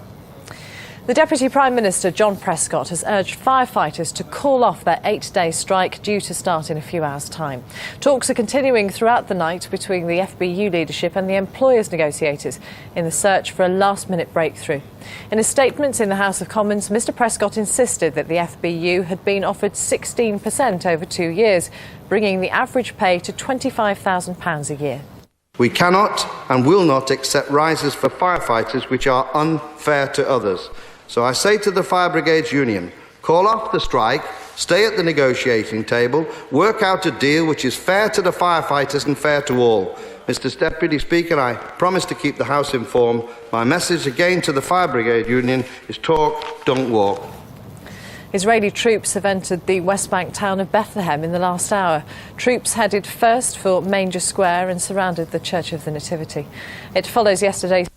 The Deputy Prime Minister, John Prescott, has urged firefighters to call off their 8-day strike due to start in a few hours' time. Talks are continuing throughout the night between the FBU leadership and the employers' negotiators in the search for a last-minute breakthrough. In a statement in the House of Commons, Mr Prescott insisted that the FBU had been offered 16% over 2 years, bringing the average pay to £25,000 a year. We cannot and will not accept rises for firefighters which are unfair to others. So I say to the Fire Brigades Union, call off the strike, stay at the negotiating table, work out a deal which is fair to the firefighters and fair to all. Mr Deputy Speaker, I promise to keep the House informed. My message again to the Fire Brigade Union is talk, don't walk. Israeli troops have entered the West Bank town of Bethlehem in the last hour. Troops headed first for Manger Square and surrounded the Church of the Nativity. It follows yesterday's